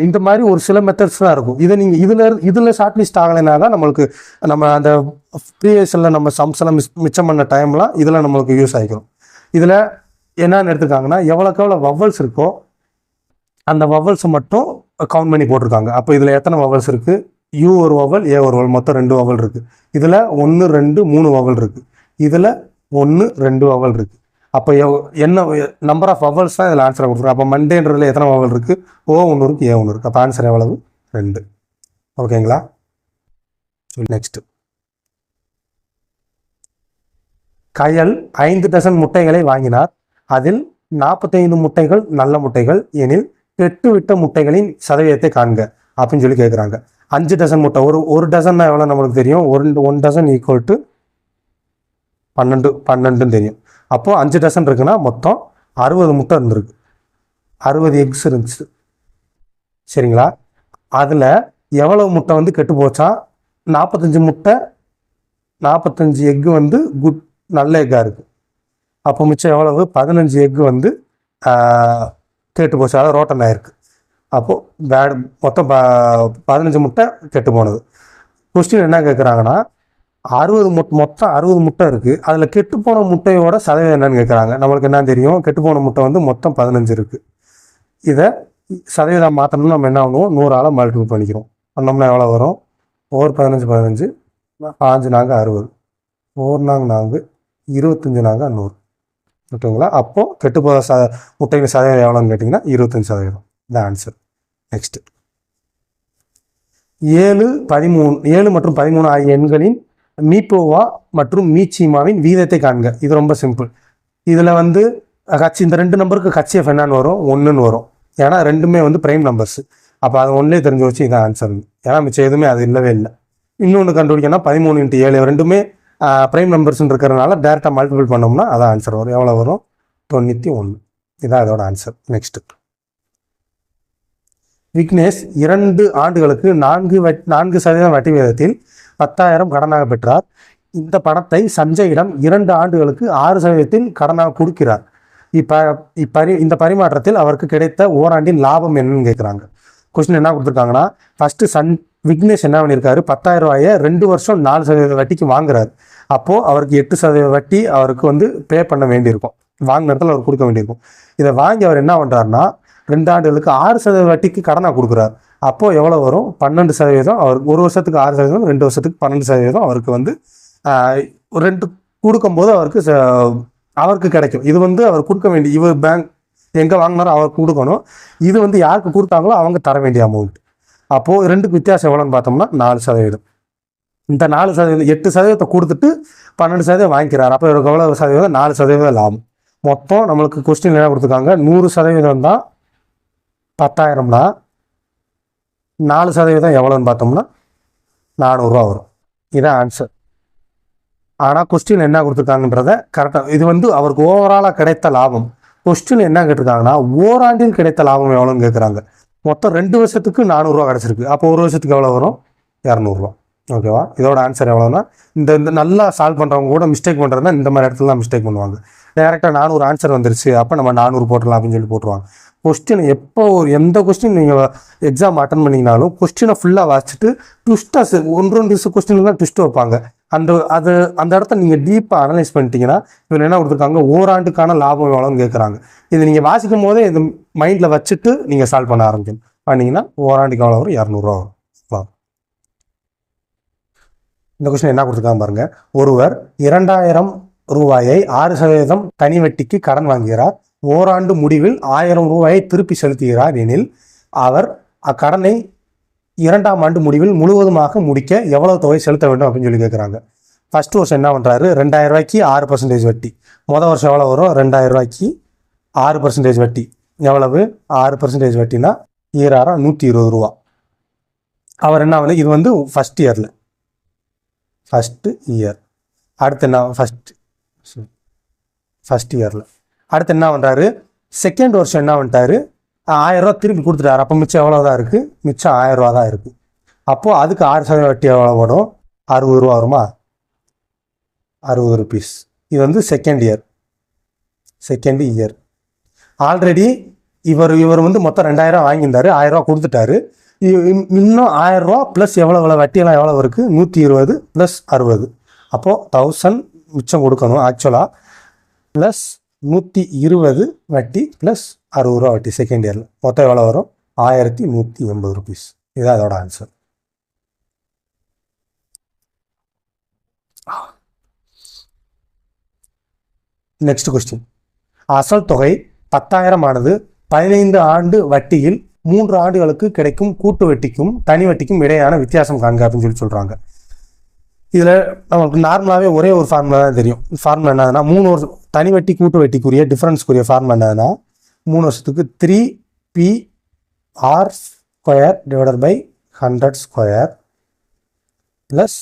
இந்த மாதிரி ஒரு சில மெத்தட்ஸ் தான் இருக்கும். இதை நீங்கள் இதில் ஷார்ட் லிஸ்ட் ஆகலைன்னா தான் நம்ம அந்த ப்ரீவியஸில் நம்ம சம்ஸ்லாம் மிச்சம் பண்ண டைம்லாம் இதில் நம்மளுக்கு யூஸ் ஆகிக்கிறோம். இதில் என்னென்னு எடுத்துருக்காங்கன்னா, எவ்வளோ வவ்வல்ஸ் இருக்கோ அந்த வவ்வல்ஸை மட்டும் கவுண்ட் பண்ணி போட்டிருக்காங்க. அப்போ இதில் எத்தனை வவ்வல்ஸ் இருக்குது? யூ ஒரு வவல், ஏ ஒரு வவல், மொத்தம் 2 வவல் இருக்குது. இதில் 1 2 3 வவல் இருக்குது. இதில் 1 2 வவல் இருக்குது. அப்போ என்ன நம்பர் ஆஃப் வவல்ஸ் தான் இதில் ஆன்சராக கொடுத்துருக்கோம். அப்போ மண்டேன்றதுல எத்தனை வவல் இருக்குது? ஓ 1 இருக்குது, ஏ 1 இருக்குது. அப்போ ஆன்சர் எவ்வளவு? 2. ஓகேங்களா? நெக்ஸ்ட், கயல் 5 டசன் முட்டைகளை வாங்கினார். அதில் 45 முட்டைகள் நல்ல முட்டைகள் எனில் கெட்டுவிட்ட முட்டைகளின் சதவீதத்தை காண்க அப்படின்னு சொல்லி கேட்குறாங்க. 5 டசன் முட்டை, ஒரு டசன்னா எவ்வளோ நம்மளுக்கு தெரியும்? 1 டசன் ஈக்குவல் டு 12 தெரியும். அப்போது 5 டசன் இருக்குன்னா மொத்தம் 60 முட்டை இருந்திருக்கு. 60 எக்ஸ் இருந்துச்சு. சரிங்களா? அதில் எவ்வளவு முட்டை வந்து கெட்டு போச்சா? 45 முட்டை, 45 எக்கு வந்து நல்ல எக்காக இருக்குது. அப்போ மிச்சம் எவ்வளவு? 15 எக்கு வந்து கெட்டு போச்சு, அதாவது ரோட்டன் ஆயிருக்கு. அப்போது மொத்தம் 15 முட்டை கெட்டு போனது. கொஸ்டின் என்ன கேட்குறாங்கன்னா 60 மொத்தம் 60 முட்டை இருக்குது, அதில் கெட்டுப்போன முட்டையோட சதவீதம் என்னன்னு கேட்குறாங்க. நம்மளுக்கு என்ன தெரியும், கெட்டுப்போன முட்டை வந்து மொத்தம் 15 இருக்குது. இதை சதவீதம் மாற்றணும்னு நம்ம என்ன பண்ணுவோம், 100ஆல் மல்டிபிள் பண்ணிக்கிறோம். பண்ணோம்னா எவ்வளோ வரும், 4 15 5 நாங்கள் 60, 4 நாங்கள் 25 நாங்கள் 100. ஓகேங்களா? அப்போது கெட்டுப்போகிற முட்டையின் சதவீதம் எவ்வளோன்னு கேட்டிங்கன்னா 25%. இந்த ஆன்சர். நெக்ஸ்ட்டு 7, 13 மற்றும் 13 ஆகிய எண்களின் மீப்போவா மற்றும் மீச்சீமாவின் வீதத்தை காண்க. இது ரொம்ப சிம்பிள். இதில் வந்து இந்த 2 நம்பருக்கு HCF என்னன்னு வரும், 1ன்னு வரும். ஏன்னா ரெண்டுமே வந்து ப்ரைம் நம்பர்ஸ். அப்போ அது ஒன்றே தெரிஞ்சு வச்சு இதான் ஆன்சர். ஏன்னா மிச்சம் எதுவுமே அது இல்லவே இல்லை. இன்னொன்று கண்டுபிடிக்கணும்னா 13 × 7 ரெண்டுமே ப்ரைம் நம்பர்ஸ்ன்னு இருக்கிறதுனால டேரெக்டாக மல்டிபிள் பண்ணோம்னா அதான் ஆன்சர் வரும். எவ்வளோ வரும், 91. இதான் இதோட ஆன்சர். நெக்ஸ்ட்டு விக்னேஷ் 2 ஆண்டுகளுக்கு 4% வட்டி விகிதத்தில் 10,000 கடனாக பெற்றார். இந்த பணத்தை சஞ்சயிடம் 2 ஆண்டுகளுக்கு 6% கடனாக கொடுக்கிறார். இந்த பரிமாற்றத்தில் அவருக்கு கிடைத்த ஓராண்டின் லாபம் என்னன்னு கேட்குறாங்க. கொஸ்டின் என்ன கொடுத்துருக்காங்கன்னா, ஃபஸ்ட்டு விக்னேஷ் என்ன பண்ணியிருக்காரு, 10,000 ரூபாயை 2 வருஷம் 4% வட்டிக்கு வாங்குறாரு. அப்போது அவருக்கு 8% வட்டி அவருக்கு வந்து பே பண்ண வேண்டியிருக்கும், வாங்கின இடத்துல அவர் கொடுக்க வேண்டியிருக்கும். இதை வாங்கி அவர் என்ன பண்ணுறாருன்னா 2 ஆண்டுகளுக்கு 6% வட்டிக்கு கடனாக கொடுக்குறாரு. அப்போது எவ்வளோ வரும், 12%. அவருக்கு 1 வருஷத்துக்கு 6%, 2 வருஷத்துக்கு 12% அவருக்கு வந்து 2 கொடுக்கும்போது அவருக்கு கிடைக்கும். இது வந்து அவர் கொடுக்க வேண்டிய, இவர் பேங்க் எங்கே வாங்கினாரோ அவர் கொடுக்கணும். இது வந்து யாருக்கு கொடுத்தாங்களோ அவங்க தர வேண்டிய அமௌண்ட். அப்போது 2க்கு வித்தியாசம் எவ்வளோன்னு பார்த்தோம்னா 4%. இந்த 4%, 8% கொடுத்துட்டு 12% வாங்கிக்கிறார். அப்போ இவருக்கு எவ்வளோ சதவீதம், 4% லாபம். மொத்தம் நம்மளுக்கு கொஸ்டின் என்ன கொடுத்துருக்காங்க, 100% தான் 10,000னா 4% எவ்வளோன்னு பார்த்தோம்னா 400 ரூபா வரும். இதான் ஆன்சர். ஆனால் கொஸ்டின் என்ன கொடுத்துருக்காங்கன்றத கரெக்டாக, இது வந்து அவருக்கு ஓவராலாக கிடைத்த லாபம். கொஸ்டின் என்ன கேட்டிருக்காங்கன்னா ஓராண்டில் கிடைத்த லாபம் எவ்வளோன்னு கேட்குறாங்க. மொத்தம் 2 வருஷத்துக்கு 400 ரூபா கிடச்சிருக்கு. அப்போ 1 வருஷத்துக்கு எவ்வளோ வரும், 200 ரூபா. ஓகேவா? இதோட ஆன்சர் எவ்வளோன்னா, இந்த நல்லா சால்வ் பண்ணுறவங்க கூட மிஸ்டேக் பண்ணுறதுனா இந்த மாதிரி இடத்துல தான் மிஸ்டேக் பண்ணுவாங்க. டேரெக்டாக 400 ஆன்சர் வந்துருச்சு, அப்போ நம்ம 400 போட்டுடலாம் அப்படின்னு சொல்லி போட்டுருவாங்க. கொஸ்டின் எப்போ எந்த கொஸ்டின் நீங்கள் எக்ஸாம் அட்டன் பண்ணிங்கனாலும் கொஸ்டினை ஃபுல்லாக வாசிச்சுட்டு ட்விஸ்ட்டாக 1-2 கொஸ்டின் தான் ட்விஸ்ட் வைப்பாங்க. அந்த இடத்த நீங்கள் டீப்பாக அனலைஸ் பண்ணிட்டீங்கன்னா இதில் என்ன கொடுத்துருக்காங்க, ஓராண்டுக்கான லாபம் எவ்வளோன்னு கேட்குறாங்க. இது நீங்கள் வாசிக்கும் போதே இது மைண்டில் வச்சுட்டு நீங்கள் சால்வ் பண்ண ஆரம்பிக்கணும். பண்ணிங்கன்னா ஓராண்டுக்கு எவ்வளோ வரும், 200 ரூபா வரும். இந்த கொஸ்டின் என்ன கொடுத்துருக்காங்க பாருங்கள். ஒருவர் 2,000 ரூபாயை 6% தனி வட்டிக்கு கடன் வாங்குகிறார். ஓராண்டு முடிவில் 1,000 ரூபாயை திருப்பி செலுத்துகிறார் எனில் அவர் அக்கடனை 2ஆம் ஆண்டு முடிவில் முழுவதுமாக முடிக்க எவ்வளவு தொகை செலுத்த வேண்டும் அப்படின்னு சொல்லி கேட்குறாங்க. ஃபர்ஸ்ட் வருஷம் என்ன பண்ணுறாரு, 2,000 ரூபாய்க்கு 6% வட்டி. மொதல் வருஷம் எவ்வளோ வரும், 2,000 ரூபாய்க்கு 6% வட்டி. எவ்வளவு, 6% வட்டினா 120 ரூபா. அவர் என்ன பண்ணு, இது வந்து ஃபஸ்ட் இயர். அடுத்து என்ன, ஃபஸ்ட் இயரில் அடுத்து என்ன பண்ணுறாரு, செகண்ட் வருஷம் என்ன பண்ணிட்டாரு, 1,000 ரூபா திருப்பி கொடுத்துட்டாரு. அப்போ மிச்சம் எவ்வளோ தான் இருக்குது, மிச்சம் 1,000 ரூபா தான் இருக்குது. அப்போது அதுக்கு 6% வட்டி எவ்வளோ வரும், 60 ரூபா வருமா, 60 ருபீஸ். இது வந்து செகண்ட் இயர். ஆல்ரெடி இவர் வந்து மொத்தம் 2,000 வாங்கியிருந்தாரு, 1,000 ரூபா கொடுத்துட்டாரு. இன்னும் 1,000 ரூபா ப்ளஸ் எவ்வளோ வட்டியெல்லாம் எவ்வளோ இருக்குது, 120 + 60. அப்போது 1,000 மிச்சம் கொடுக்கணும் ஆக்சுவலாக, ப்ளஸ் 120 வட்டி ப்ளஸ் 60 ரூபா வட்டி செகண்ட் இயரில். மொத்தம் எவ்வளோ வரும், 1,180 ருபீஸ். இதுதான் அதோட ஆன்சர். Next question. அசல் தொகை 10,000 ஆனது 15 ஆண்டு வட்டியில் 3 ஆண்டுகளுக்கு கிடைக்கும் கூட்டு வட்டிக்கும் தனி வட்டிக்கும் இடையான வித்தியாசம் காண்க அப்படின்னு சொல்லி சொல்கிறாங்க. இதில் நமக்கு நார்மலாகவே ஒரே ஒரு ஃபார்முலா தான் தெரியும். ஃபார்முலா என்னதுன்னா, 3 வருஷம் தனி வட்டி கூட்டு வட்டிக்குரிய டிஃப்ரென்ஸ்க்குரிய ஃபார்முலா என்னதுன்னா, 3 வருஷத்துக்கு 3PR² / 100² ப்ளஸ்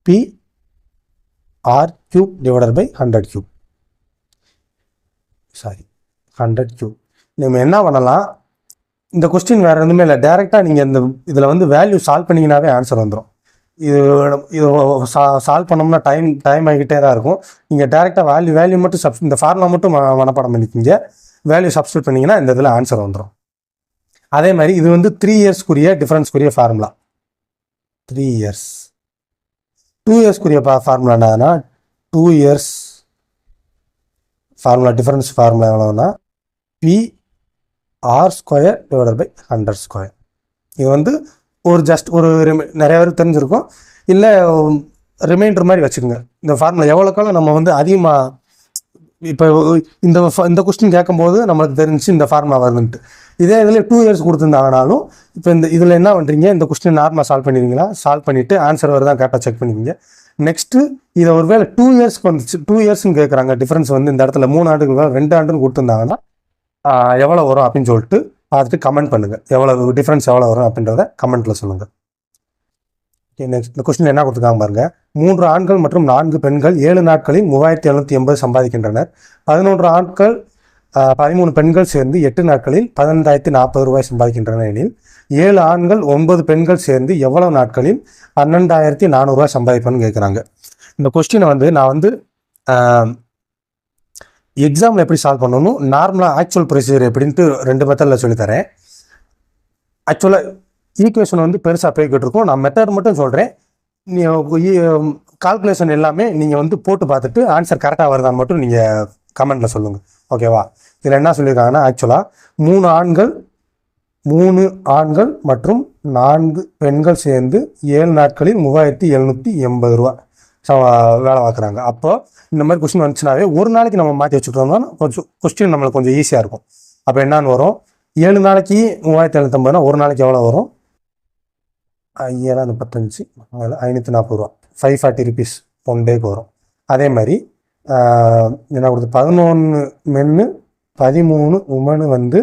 PR³ / 100³. 100³. நம்ம என்ன பண்ணலாம், இந்த கொஸ்டின் வேறு எதுவுமே இல்லை, டேரெக்டாக நீங்கள் இந்த இதில் வந்து வேல்யூ சால்வ் பண்ணிங்கனாவே ஆன்சர் வந்துடும். இது இது சால்வ் பண்ணோம்னா டைம் ஆகிக்கிட்டே தான் இருக்கும். நீங்கள் டேரெக்டாக வேல்யூ மட்டும் இந்த ஃபார்முலா மட்டும் மனப்பாடம் பண்ணிக்கிங்க. வேல்யூ சப்ஸ்டியூட் பண்ணிங்கன்னா இந்த இதில் ஆன்சர் வந்துடும். அதே மாதிரி இது வந்து 3 இயர்ஸ்க்குரிய டிஃப்ரென்ஸ்க்குரிய ஃபார்முலா. 3 இயர்ஸ் 2 இயர்ஸ்க்குரிய ஃபார்முலா என்னன்னா 2 இயர்ஸ் ஃபார்முலா டிஃபரன்ஸ் ஃபார்முலா எவ்வளோன்னா PR² / 100². இது வந்து ஒரு நிறைய பேருக்கு தெரிஞ்சிருக்கும், இல்லை ரிமைண்டர் மாதிரி வச்சுக்கோங்க. இந்த ஃபார்முலா எவ்வளோக்காலும் நம்ம வந்து அதிகமாக இப்போ இந்த கொஸ்டின் கேட்கும்போது நம்மளுக்கு தெரிஞ்சு இந்த ஃபார்முலா வருதுன்ட்டு. இதே இதில் 2 இயர்ஸ் கொடுத்துருந்தாங்கனாலும் இப்போ இதில் என்ன பண்ணுறீங்க, இந்த கொஸ்டின் நார்மலாக சால்வ் பண்ணிடுவீங்களா, சால்வ் பண்ணிவிட்டு ஆன்சர் வருதான் கரெக்டாக செக் பண்ணிக்கிங்க. நெக்ஸ்ட்டு இதை ஒரு வேளை 2 இயர்ஸ்க்கு வந்துச்சு, 2 இயர்ஸ்ன்னு கேட்குறாங்க, டிஃப்ரென்ஸ் வந்து இந்த இடத்துல 3 ஆண்டுக்கு 2 ஆண்டுன்னு கொடுத்துருந்தாங்கன்னா எவ்வளோ வரும் அப்படின்னு சொல்லிட்டு பார்த்துட்டு கமெண்ட் பண்ணுங்கள். எவ்வளோ டிஃப்ரென்ஸ் எவ்வளோ வரும் அப்படின்றத கமெண்ட்டில் சொல்லுங்கள். நெக்ஸ்ட் இந்த கொஸ்டின் என்ன கொடுத்துருக்காங்க பாருங்க. 3 ஆண்கள் மற்றும் 4 பெண்கள் 7 நாட்களில் 3780 சம்பாதிக்கின்றனர். 11 ஆண்கள் 13 பெண்கள் சேர்ந்து 8 நாட்களில் 15040 ரூபாய் சம்பாதிக்கின்றனர் எனில் 7 ஆண்கள் 9 பெண்கள் சேர்ந்து எவ்வளவு நாட்களில் 12400 ரூபாய் சம்பாதிப்பேன்னு கேட்குறாங்க. இந்த கொஸ்டினை வந்து நான் வந்து எக்ஸாமில் எப்படி சால்வ் பண்ணணும், நார்மலாக ஆக்சுவல் ப்ரொசீஜர் எப்படின்ட்டு 2 மெத்தடில் சொல்லித்தரேன். ஆக்சுவலாக ஈக்குவேஷன் வந்து பெருசாக போய்கிட்டு இருக்கும். நான் மெத்தட் மட்டும் சொல்கிறேன். கால்குலேஷன் எல்லாமே நீங்கள் வந்து போட்டு பார்த்துட்டு ஆன்சர் கரெக்டாக வருதான்னு மட்டும் நீங்கள் கமெண்ட்டில் சொல்லுங்கள். ஓகேவா? இதில் என்ன சொல்லியிருக்காங்கன்னா, ஆக்சுவலாக 3 ஆண்கள் மற்றும் 4 பெண்கள் சேர்ந்து 7 நாட்களில் 3780 ரூபா வேலை பார்க்குறாங்க. அப்போ இந்த மாதிரி கொஸ்டின் வந்துச்சுனாவே ஒரு நாளைக்கு நம்ம மாற்றி வச்சுக்கிட்டோம்னா கொஞ்சம் கொஸ்டின் நம்மளுக்கு கொஞ்சம் ஈஸியாக இருக்கும். அப்போ என்னன்னு வரும், 7 நாளைக்கு 3750, ஒரு நாளைக்கு எவ்வளோ வரும், 5035 540 ரூபா, 540 ருபீஸ் ஒன் டேக்கு வரும். அதே மாதிரி என்ன கொடுத்து 11 மென்னு 13 உமனு வந்து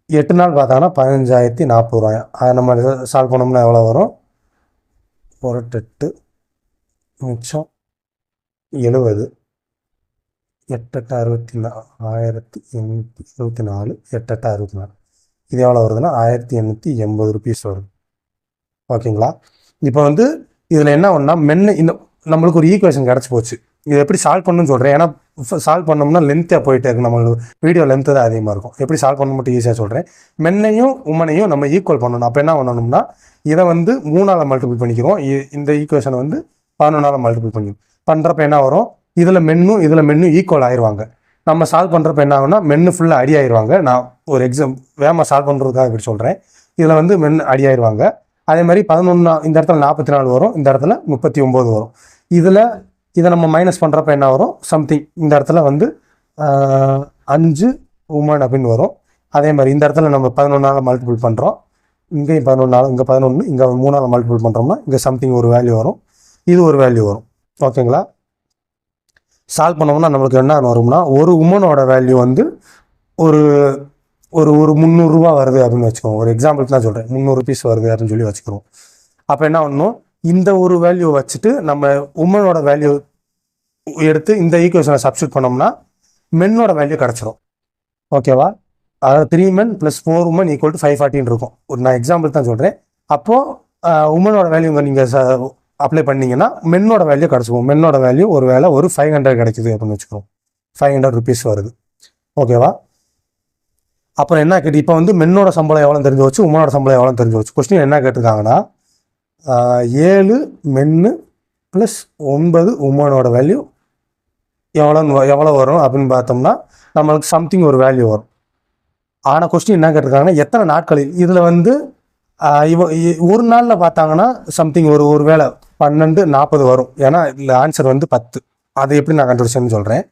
8 நாள் பார்த்தாங்கன்னா 15040 ரூபாயா. அதை நம்ம சால்வ் பண்ணோம்னா எவ்வளோ வரும், 8 மிச்சம் 70, 8 1864, 8 64, இது எவ்வளோ வருதுன்னா 1880 ருபீஸ் வருது. ஓகேங்களா? இப்போ வந்து இதில் என்ன ஒன்றா இந்த நம்மளுக்கு ஒரு ஈக்குவேஷன் கிடச்சி போச்சு. இது எப்படி சால்வ் பண்ணணும்னு சொல்கிறேன். ஏன்னா சால்வ் பண்ணோம்னா லென்த்தாக போயிட்டே இருக்கு, நம்மளுக்கு வீடியோ லென்த்து தான் அதிகமாக இருக்கும். எப்படி சால்வ் பண்ண மட்டும் ஈஸியாக சொல்கிறேன். மென்னையும் உமனையும் நம்ம ஈக்குவல் பண்ணணும். அப்போ என்ன பண்ணணும்னா இதை வந்து 3ஆல் மல்டிபிள் பண்ணிக்கிறோம். இந்த ஈக்குவேஷனை வந்து 11ஆல் மல்டிபிள் பண்ணுறப்ப என்ன வரும், இதில் மென்னும் ஈக்குவல் ஆயிடுவாங்க. நம்ம சால்வ் பண்ணுறப்ப என்ன ஆகும்னா மென்னு ஃபுல்லாக அடி ஆயிடுவாங்க. நான் ஒரு வேகமாக சால்வ் பண்ணுறதுக்காக இப்படி சொல்கிறேன். இதில் வந்து மென் அடி ஆயிடுவாங்க. அதே மாதிரி 11 இந்த இடத்துல 44 வரும், இந்த இடத்துல 39 வரும். இதை நம்ம மைனஸ் பண்ணுறப்ப என்ன வரும், சம்திங் இந்த இடத்துல வந்து 5 உமன் அப்படின்னு வரும். அதே மாதிரி இந்த இடத்துல நம்ம 11ஆல் மல்டிபிள் பண்ணுறோம், இங்கேயும் 11, இங்கே 11, இங்கே 3ஆல் மல்டிபிள் பண்ணுறோம்னா இங்கே சம்திங் ஒரு வேல்யூ வரும், இது ஒரு வேல்யூ வரும். ஓகேங்களா? சால்வ் பண்ணோம்னா நம்மளுக்கு என்ன வரும்னா ஒரு உமனோட வேல்யூ வந்து ஒரு 300 ரூபா வருது அப்படின்னு வச்சுக்கோங்க. ஒரு எக்ஸாம்பிளுக்கு தான் சொல்கிறேன், 300 ருபீஸ் வருது அப்படின்னு சொல்லி வச்சுக்கிறோம். அப்போ என்ன பண்ணணும், இந்த ஒரு வேல்யூ வச்சுட்டு நம்ம உமனோட வேல்யூ எடுத்து இந்த ஈக்குவேஷனை சப்ஸ்டியூட் பண்ணோம்னா மென்னோட வேல்யூ கிடச்சிரும். ஓகேவா? அதாவது 3 men + 4 women = 540 இருக்கும். நான் எக்ஸாம்பிள் தான் சொல்கிறேன். அப்போது உமனோட வேல்யூங்க நீங்கள் அப்ளை பண்ணிங்கன்னா மென்னோட வேல்யூ கிடச்சிக்கும். மென்னோட வேல்யூ ஒரு வேலை ஒரு 500 கிடைக்குது அப்படின்னு வச்சுக்கிறோம். 500 ருபீஸ் வருது. ஓகேவா? அப்புறம் என்ன கேட்டு இப்போ வந்து மென்னோட சம்பளம் எவ்வளோ தெரிஞ்சு வச்சு, உமனோட சம்பளம் எவ்வளோ தெரிஞ்சு வச்சு. கொஸ்டின் என்ன கேட்டிருக்காங்கன்னா 7 மென்னு + 9 உமனோட வேல்யூ எவ்வளோ வரும் அப்படின்னு பார்த்தோம்னா நம்மளுக்கு சம்திங் ஒரு வேல்யூ வரும். ஆனால் கொஸ்டின் என்ன கேட்டிருக்காங்கன்னா எத்தனை நாட்களில். இதில் வந்து ஒரு நாளில் பார்த்தாங்கன்னா சம்திங் ஒரு வேளை 1240 வரும். ஏன்னா இதில் ஆன்சர் வந்து 10. அது எப்படி நான் கண்டுபிடிச்சேன்னு சொல்கிறேன்.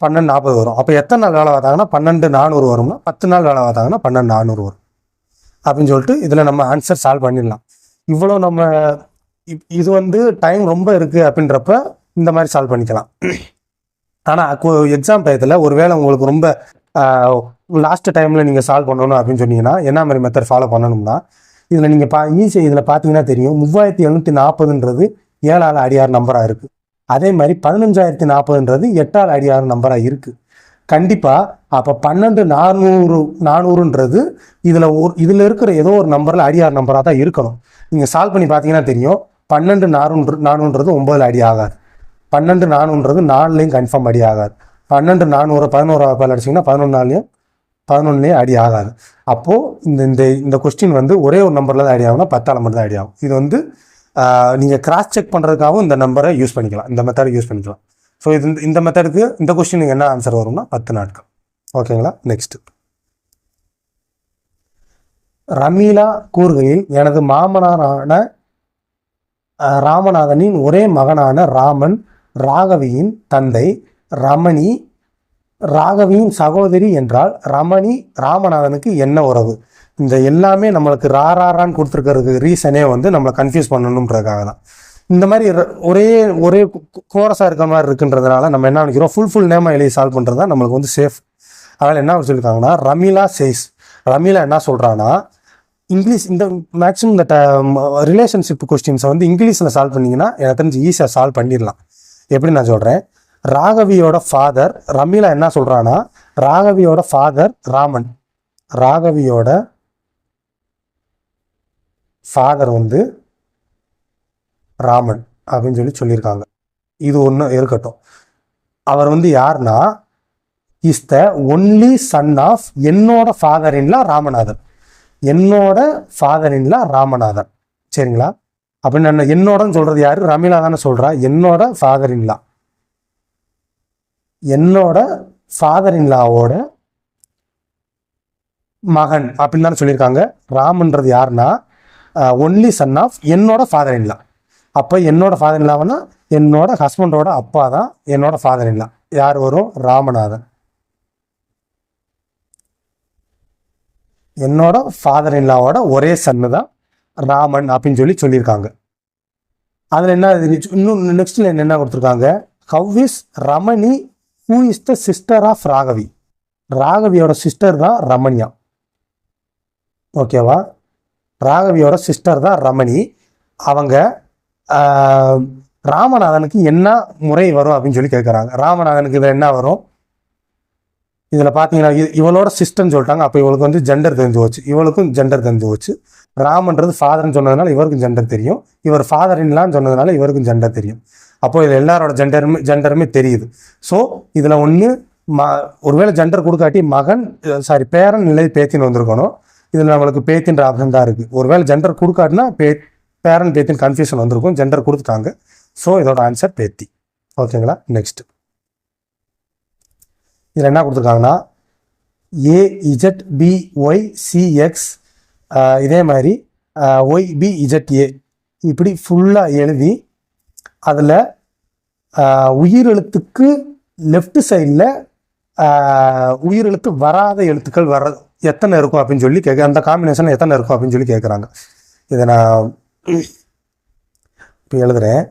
1240 வரும். அப்போ எத்தனை நாள் வேலை பார்த்தாங்கன்னா 12400 வரும்னா 10 நாள் வேலை பார்த்தாங்கன்னா 12400 வரும் அப்படின்னு சொல்லிட்டு இதில் நம்ம ஆன்சர் சால்வ் பண்ணிடலாம். இவ்வளோ நம்ம இது வந்து டைம் ரொம்ப இருக்குது அப்படின்றப்ப இந்த மாதிரி சால்வ் பண்ணிக்கலாம். ஆனால் எக்ஸாம் டயத்தில் ஒரு வேளை உங்களுக்கு ரொம்ப லாஸ்ட் டைமில் நீங்கள் சால்வ் பண்ணணும் அப்படின்னு சொன்னீங்கன்னா என்ன மாதிரி மெத்தட் ஃபாலோ பண்ணணும்னா இதில் நீங்கள் ஈஸியாக இதில் பார்த்தீங்கன்னா தெரியும் 3740ன்றது 7ஆல் அடியார் நம்பராக இருக்குது. அதே மாதிரி 15040ன்றது 8ஆல் அடியார் நம்பராக இருக்குது. கண்டிப்பாக அப்போ 12400ன்றது இதில் இருக்கிற ஏதோ ஒரு நம்பரில் அடியார் நம்பராக தான் இருக்கணும். நீங்கள் சால்வ் பண்ணி பார்த்தீங்கன்னா தெரியும் 12 400 9 அடி ஆகாது. 12 400 4லையும் கன்ஃபார்ம் அடி ஆகாது. 12 400 11 பால் அடிச்சிங்கன்னா 11 அடி ஆகாது. அப்போது இந்த இந்த கொஸ்டின் வந்து ஒரே ஒரு நம்பரில் தான் அடி ஆகும்னா 10ஆல் மட்டும் தான் அடி ஆகும். இது வந்து நீங்கள் கிராஸ் செக் பண்ணுறதுக்காகவும் இந்த நம்பரை யூஸ் பண்ணிக்கலாம், இந்த மெத்தடை யூஸ் பண்ணிக்கலாம். ஸோ இந்த மெத்தடுக்கு இந்த கொஸ்டினுக்கு என்ன ஆன்சர் வரும்னா 10 நாட்கள். ஓகேங்களா? நெக்ஸ்ட்டு, ரமீலா கூறுகையில் எனது மாமனாரான ராமநாதனின் ஒரே மகனான ராமன் ராகவியின் தந்தை ரமணி ராகவியின் சகோதரி என்றால் ரமணி ராமநாதனுக்கு என்ன உறவு? இந்த எல்லாமே நம்மளுக்கு ராரான்னு கொடுத்துருக்கிறதுக்கு ரீசனே வந்து நம்மளை கன்ஃபியூஸ் பண்ணணுன்றதுக்காக தான். இந்த மாதிரி ஒரே கோரஸாக இருக்கிற மாதிரி இருக்குன்றதுனால நம்ம என்ன நினைக்கிறோம், ஃபுல் நேமாக எழுதி சால்வ் பண்ணுறது தான் நம்மளுக்கு வந்து சேஃப். அதனால் என்ன சொல்லியிருக்காங்கன்னா ரமீலா சேஸ். ரமீலா என்ன சொல்கிறான்னா இங்கிலீஷ் இந்த மேக்ஸிமம் இந்த ரிலேஷன்ஷிப் கொஸ்டின்ஸை வந்து இங்கிலீஷில் சால்வ் பண்ணிங்கன்னா எனக்கு தெரிஞ்சு ஈஸியாக சால்வ் பண்ணிடலாம். எப்படி நான் சொல்கிறேன், ராகவியோட ஃபாதர் ரமீலா என்ன சொல்கிறான்னா ராகவியோட ஃபாதர் ராமன், ராகவியோட ஃபாதர் வந்து ராமன் அப்படின்னு சொல்லியிருக்காங்க. இது ஒன்று இருக்கட்டும். அவர் வந்து யாருன்னா is the only son of என்னோட ஃபாதர் இன்லா ராமநாதன், என்னோட ஃபாதர் இன்லா ராமநாதன். சரிங்களா? அப்படின்னு என்னோடன்னு சொல்றது யாரு? ரமீலா தானே சொல்றா. என்னோட ஃபாதர் இன்லா, என்னோட ஃபாதர் இன்லாவோட மகன் அப்படின்னு தானே சொல்லியிருக்காங்க. ராமன்றது யாருன்னா ஒன்லி சன் ஆஃப் என்னோட ஃபாதர் இன்லா. அப்போ என்னோட ஃபாதர் இன்லாவனா என்னோட ஹஸ்பண்டோட அப்பா தான் என்னோட ஃபாதர் இன்லா. யார் வரும்? ராமநாதன். என்னோட ஃபாதர் இன்லாவோட ஒரே சன்னு தான் ராமன் அப்படின்னு சொல்லியிருக்காங்க. அதில் என்ன இன்னும் நெக்ஸ்ட் லைன் என்ன கொடுத்துருக்காங்க, how is Ramani who is the sister of Raghavi. ராகவியோட சிஸ்டர் தான் ரமணியா. ஓகேவா? ராகவியோட சிஸ்டர் தான் ரமணி. அவங்க ராமநாதனுக்கு என்ன முறை வரும் அப்படின்னு கேட்குறாங்க. ராமநாதனுக்கு இதில் என்ன வரும்? இதில் பார்த்தீங்கன்னா இவளோட சிஸ்டர்னு சொல்லிட்டாங்க. அப்போ இவளுக்கு வந்து ஜெண்டர் தெரிஞ்சு போச்சு, இவளுக்கும் ஜெண்டர் தெரிஞ்சு போச்சு. ராமன்றது ஃபாதர்னு சொன்னதுனால இவருக்கும் ஜெண்டர் தெரியும், இவர் ஃபாதர் இன்லான்னு சொன்னதுனால இவருக்கும் ஜெண்டர் தெரியும். அப்போ இதில் எல்லாரோட ஜெண்டருமே தெரியுது. ஸோ இதில் ஒன்று ஒருவேளை ஜெண்டர் கொடுக்காட்டி பேரன் இல்லை பேத்தின்னு வந்திருக்கணும். இதில் நம்மளுக்கு பேத்தின்ற ஆப்ஷன் தான் இருக்குது. ஒருவேளை ஜெண்டர் கொடுக்காட்டினா பேரன் பேத்தின் கன்ஃபியூஷன் வந்திருக்கும். ஜெண்டர் கொடுத்துட்டாங்க. ஸோ இதோட ஆன்சர் பேத்தி. ஓகேங்களா? நெக்ஸ்ட், இதில் என்ன கொடுத்துருக்காங்கன்னா AZBYCX இதே மாதிரி YBZA இப்படி ஃபுல்லாக எழுதி அதில் உயிரெழுத்துக்கு லெஃப்ட் சைடில் உயிரெழுத்து வராத எழுத்துக்கள் எத்தனை இருக்கும் அப்படின்னு கேட்க, அந்த காம்பினேஷன் எத்தனை இருக்கும் அப்படின்னு கேட்குறாங்க. இதை நான் இப்போ எழுதுகிறேன்.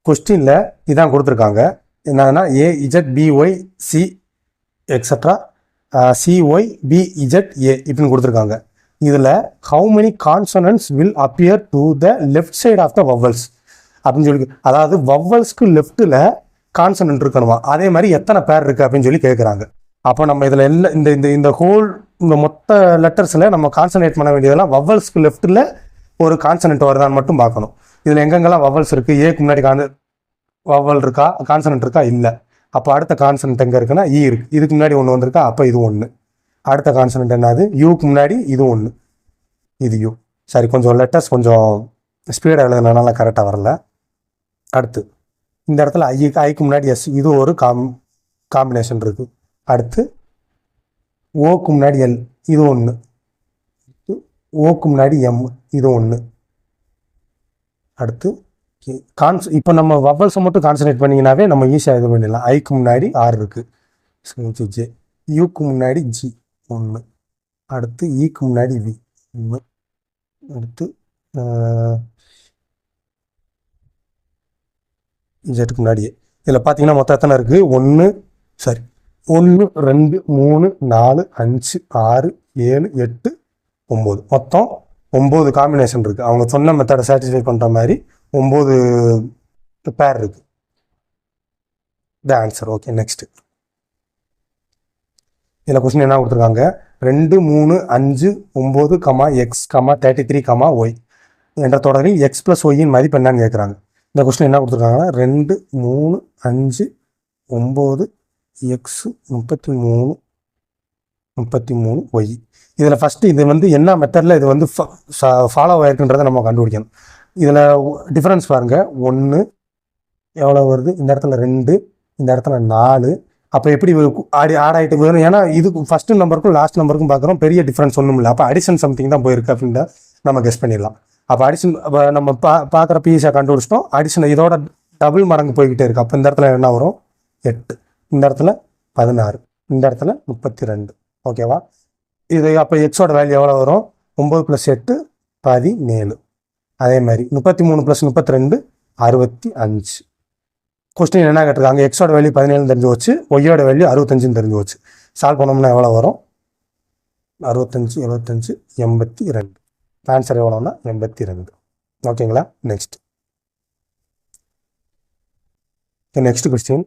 கொஸ்டினில் இதான் கொடுத்துருக்காங்க. என்னன்னா A Z B Y C extra C Y B Z A இப்படின்னு கொடுத்துருக்காங்க. இதில் how many consonants will appear to the left side of the vowels அப்படின்னு சொல்லி, அதாவது வவ்வல்ஸ்க்கு லெஃப்ட்டில் கான்சனன்ட் இருக்கணுமா, அதே மாதிரி எத்தனை பேர் இருக்குது அப்படின்னு சொல்லி கேட்குறாங்க. அப்போ நம்ம இதில் எல்லாம் இந்த இந்த இந்த ஹோல் இந்த மொத்த லெட்டர்ஸில் நம்ம கான்சன்ட்ரேட் பண்ண வேண்டியதெல்லாம் வவ்வல்ஸ்க்கு லெஃப்ட்டில் ஒரு கான்சனன்ட் வருதான்னு மட்டும் பார்க்கணும். இதில் எங்கெங்கெல்லாம் வவ்வல்ஸ் இருக்குது, ஏக்கு முன்னாடி வவ்வல் இருக்கா, கான்சனன்ட் இருக்கா, இல்லை. அப்போ அடுத்த கான்சனன்ட் எங்கே இருக்குன்னா இ இருக்குது. இதுக்கு முன்னாடி ஒன்று வந்திருக்கா, அப்போ இது ஒன்று. அடுத்த கான்சனன்ட் என்னது, யூக்கு முன்னாடி இது ஒன்று, இது யூ. சரி, கொஞ்சம் லெட்டர்ஸ் கொஞ்சம் ஸ்பீடாக எழுதுனால கரெக்டாக வரல. அடுத்து இந்த இடத்துல ஐக்கு முன்னாடி எஸ், இது ஒரு காம்பினேஷன் இருக்குது. அடுத்து ஓக்கு முன்னாடி எல், இது ஒன்று. ஓக்கு முன்னாடி எம், இது ஒன்று. அடுத்து இப்போ நம்ம வவ்வல்ஸை மட்டும் கான்சன்ட்ரேட் பண்ணிங்கனாவே நம்ம ஈஸியாக இது பண்ணிடலாம். ஐக்கு முன்னாடி ஆர் இருக்குது, ஜே. யூக்கு முன்னாடி ஜி ஒன்று. அடுத்து ஈக்கு முன்னாடி வி ஒன்று. அடுத்து இஜெட்டுக்கு முன்னாடியே. இதில் பார்த்தீங்கன்னா மொத்தம் எத்தனை இருக்குது, 1 2 3 4 5 6 7 8 9, மொத்தம் 9 காம்பினேஷன் இருக்குது. அவங்க சொன்ன மெத்தடை சாட்டிஸ்ஃபை பண்ணுற மாதிரி 9 பேர் இருக்குது. The answer. ஓகே, நெக்ஸ்ட்டு இதில் கொஸ்டின் என்ன கொடுத்துருக்காங்க, 2 3 5 9, எக்ஸ் 33, ஒய் என்ற தொடரில் எக்ஸ் ப்ளஸ் ஒய்யின் மதிப்பு என்னன்னு கேட்குறாங்க. இந்த கொஸ்டின் என்ன கொடுத்துருக்காங்கன்னா 2 3 5 9 எக்ஸ் 33 ஒய். இதில் ஃபஸ்ட்டு இது வந்து என்ன மெத்தடில் இது வந்து ஃபாலோ ஆயிருக்குன்றதை நம்ம கண்டுபிடிக்கணும். இதில் டிஃப்ரென்ஸ் பாருங்கள், 1 எவ்வளோ வருது, இந்த இடத்துல 2, இந்த இடத்துல 4. அப்போ எப்படி ஆட் ஆகிட்டு போயிடும், ஏன்னா இது ஃபஸ்ட்டு நம்பருக்கும் லாஸ்ட் நம்பருக்கும் பார்க்குறோம், பெரிய டிஃப்ரென்ஸ் ஒன்றும் இல்லை. அப்போ அடிஷன் சம்திங் தான் போயிருக்கு அப்படின்னு நம்ம கெஸ் பண்ணிடலாம். அப்போ அடிஷன் நம்ம பார்க்குற பீஸை கண்டுபிடிச்சிட்டோம். அடிஷன் இதோட டபுள் மடங்கு போய்கிட்டே இருக்குது. அப்போ இந்த இடத்துல என்ன வரும், 8, இந்த இடத்துல 16, இந்த இடத்துல 32. ஓகேவா? இது அப்போ எக்ஸோட வேல்யூ எவ்வளோ வரும், 9 + 8 17. அதே மாதிரி 33 + 32 65. கொஸ்டின் என்ன கேட்டிருக்காங்க, எக்ஸோட வேல்யூ 17 தெரிஞ்சு வச்சு, ஒய்யோட வேல்யூ 65 தெரிஞ்சு வச்சு சால்வ் பண்ணோம்னா எவ்வளோ வரும், 65 75 82. ஆன்சர் எவ்வளோன்னா 82. ஓகேங்களா? Next question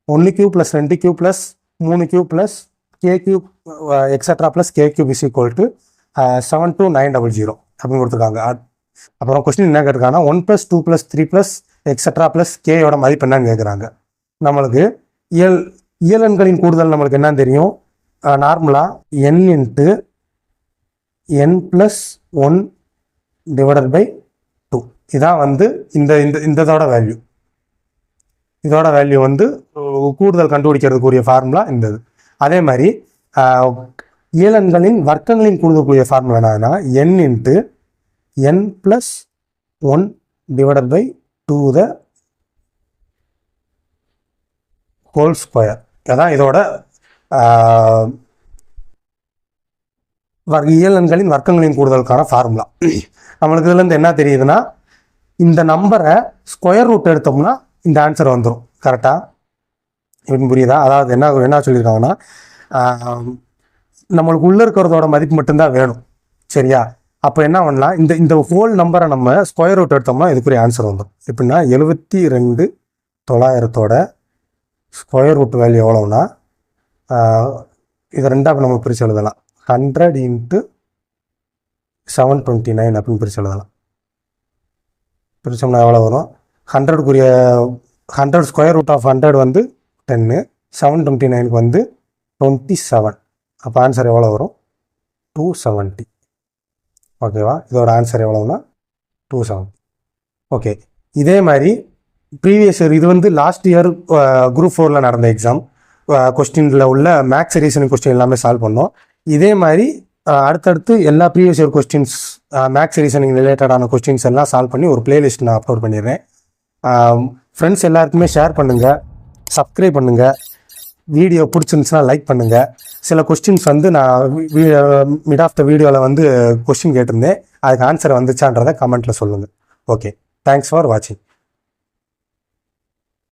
1³ + 2³ + 3³ + k³ extra + k³ = 72900 அப்படின்னு கொடுத்துருக்காங்க. அப்புறம் கொஸ்டின் என்ன கேட்டிருக்காங்கன்னா 1 + 2 + 3 + எக்ஸட்ரா + கேயோட மதிப்பு என்னன்னு கேட்குறாங்க. நம்மளுக்கு இயலெண்களின் கூடுதல் நம்மளுக்கு என்னன்னு தெரியும், நார்மலாக n × n + 1 / 2 இதான் வந்து இதோட வேல்யூ. இதோட வேல்யூ வந்து கூடுதல் கண்டுபிடிக்கிறதுக்குரிய ஃபார்முலா இந்த இது. அதே மாதிரி இயலெண்களின் வர்க்கங்களின் கூடுதலுக்குரிய ஃபார்முலா என்னன்னா n × n + 1 / 2 ஹோல் ஸ்கொயர். அதான் இதோட இயலெண்களின் வர்க்கங்களின் கூடுதலுக்கான ஃபார்முலா. நம்மளுக்கு இதுலேருந்து என்ன தெரியுதுன்னா, இந்த நம்பரை ஸ்கொயர் ரூட் எடுத்தோம்னா இந்த ஆன்சர் வந்துடும். கரெக்டாக இப்படின்னு புரியுதா? அதாவது என்ன சொல்லியிருக்காங்கன்னா, நம்மளுக்கு உள்ளே இருக்கிறதோட மதிப்பு மட்டும்தான் வேணும். சரியா? அப்போ என்ன பண்ணலாம், இந்த ஹோல் நம்பரை நம்ம ஸ்கொயர் ரூட் எடுத்தோம்னா இதுக்குரிய ஆன்சர் வந்துடும். எப்படின்னா 72900 ஸ்கொயர் ரூட் வேல்யூ எவ்வளோன்னா, இதை ரெண்டாக நம்ம பிரித்து எழுதலாம். 100 × 729 அப்படின்னு பிரித்து எழுதலாம். பிரித்தோம்னா எவ்வளோ வரும், 100க்குரிய 100 ஸ்கொயர் ரூட் ஆஃப் 100 வந்து 10, 729க்கு வந்து 27. அப்போ ஆன்சர் எவ்வளோ வரும், 270. ஓகேவா? இதோட ஆன்சர் எவ்வளோன்னா 270. ஓகே, இதே மாதிரி ப்ரீவியஸ் இயர், இது வந்து லாஸ்ட் இயர் குரூப் 4 நடந்த எக்ஸாம் கொஸ்டினில் உள்ள மேக்ஸ் ரீசனிங் கொஸ்டின் எல்லாமே சால்வ் பண்ணோம். இதே மாதிரி அடுத்தடுத்து எல்லா previous year questions maths reasoning ரிலேட்டடான கொஸ்டின்ஸ் எல்லாம் சால்வ் பண்ணி ஒரு பிளேலிஸ்ட் நான் அப்லோட் பண்ணிடுறேன். ஃப்ரெண்ட்ஸ் எல்லாருக்குமே ஷேர் பண்ணுங்கள், சப்ஸ்கிரைப் பண்ணுங்கள், வீடியோ பிடிச்சிருந்துச்சுன்னா லைக் பண்ணுங்கள். சில கொஸ்டின்ஸ் வந்து நான் மிட் ஆஃப் த வீடியோவில் வந்து கொஸ்டின் கேட்டிருந்தேன், அதுக்கு ஆன்சர் வந்துச்சான்றதை கமெண்ட்டில் சொல்லுங்கள். ஓகே, தேங்க்ஸ் ஃபார் வாட்சிங்.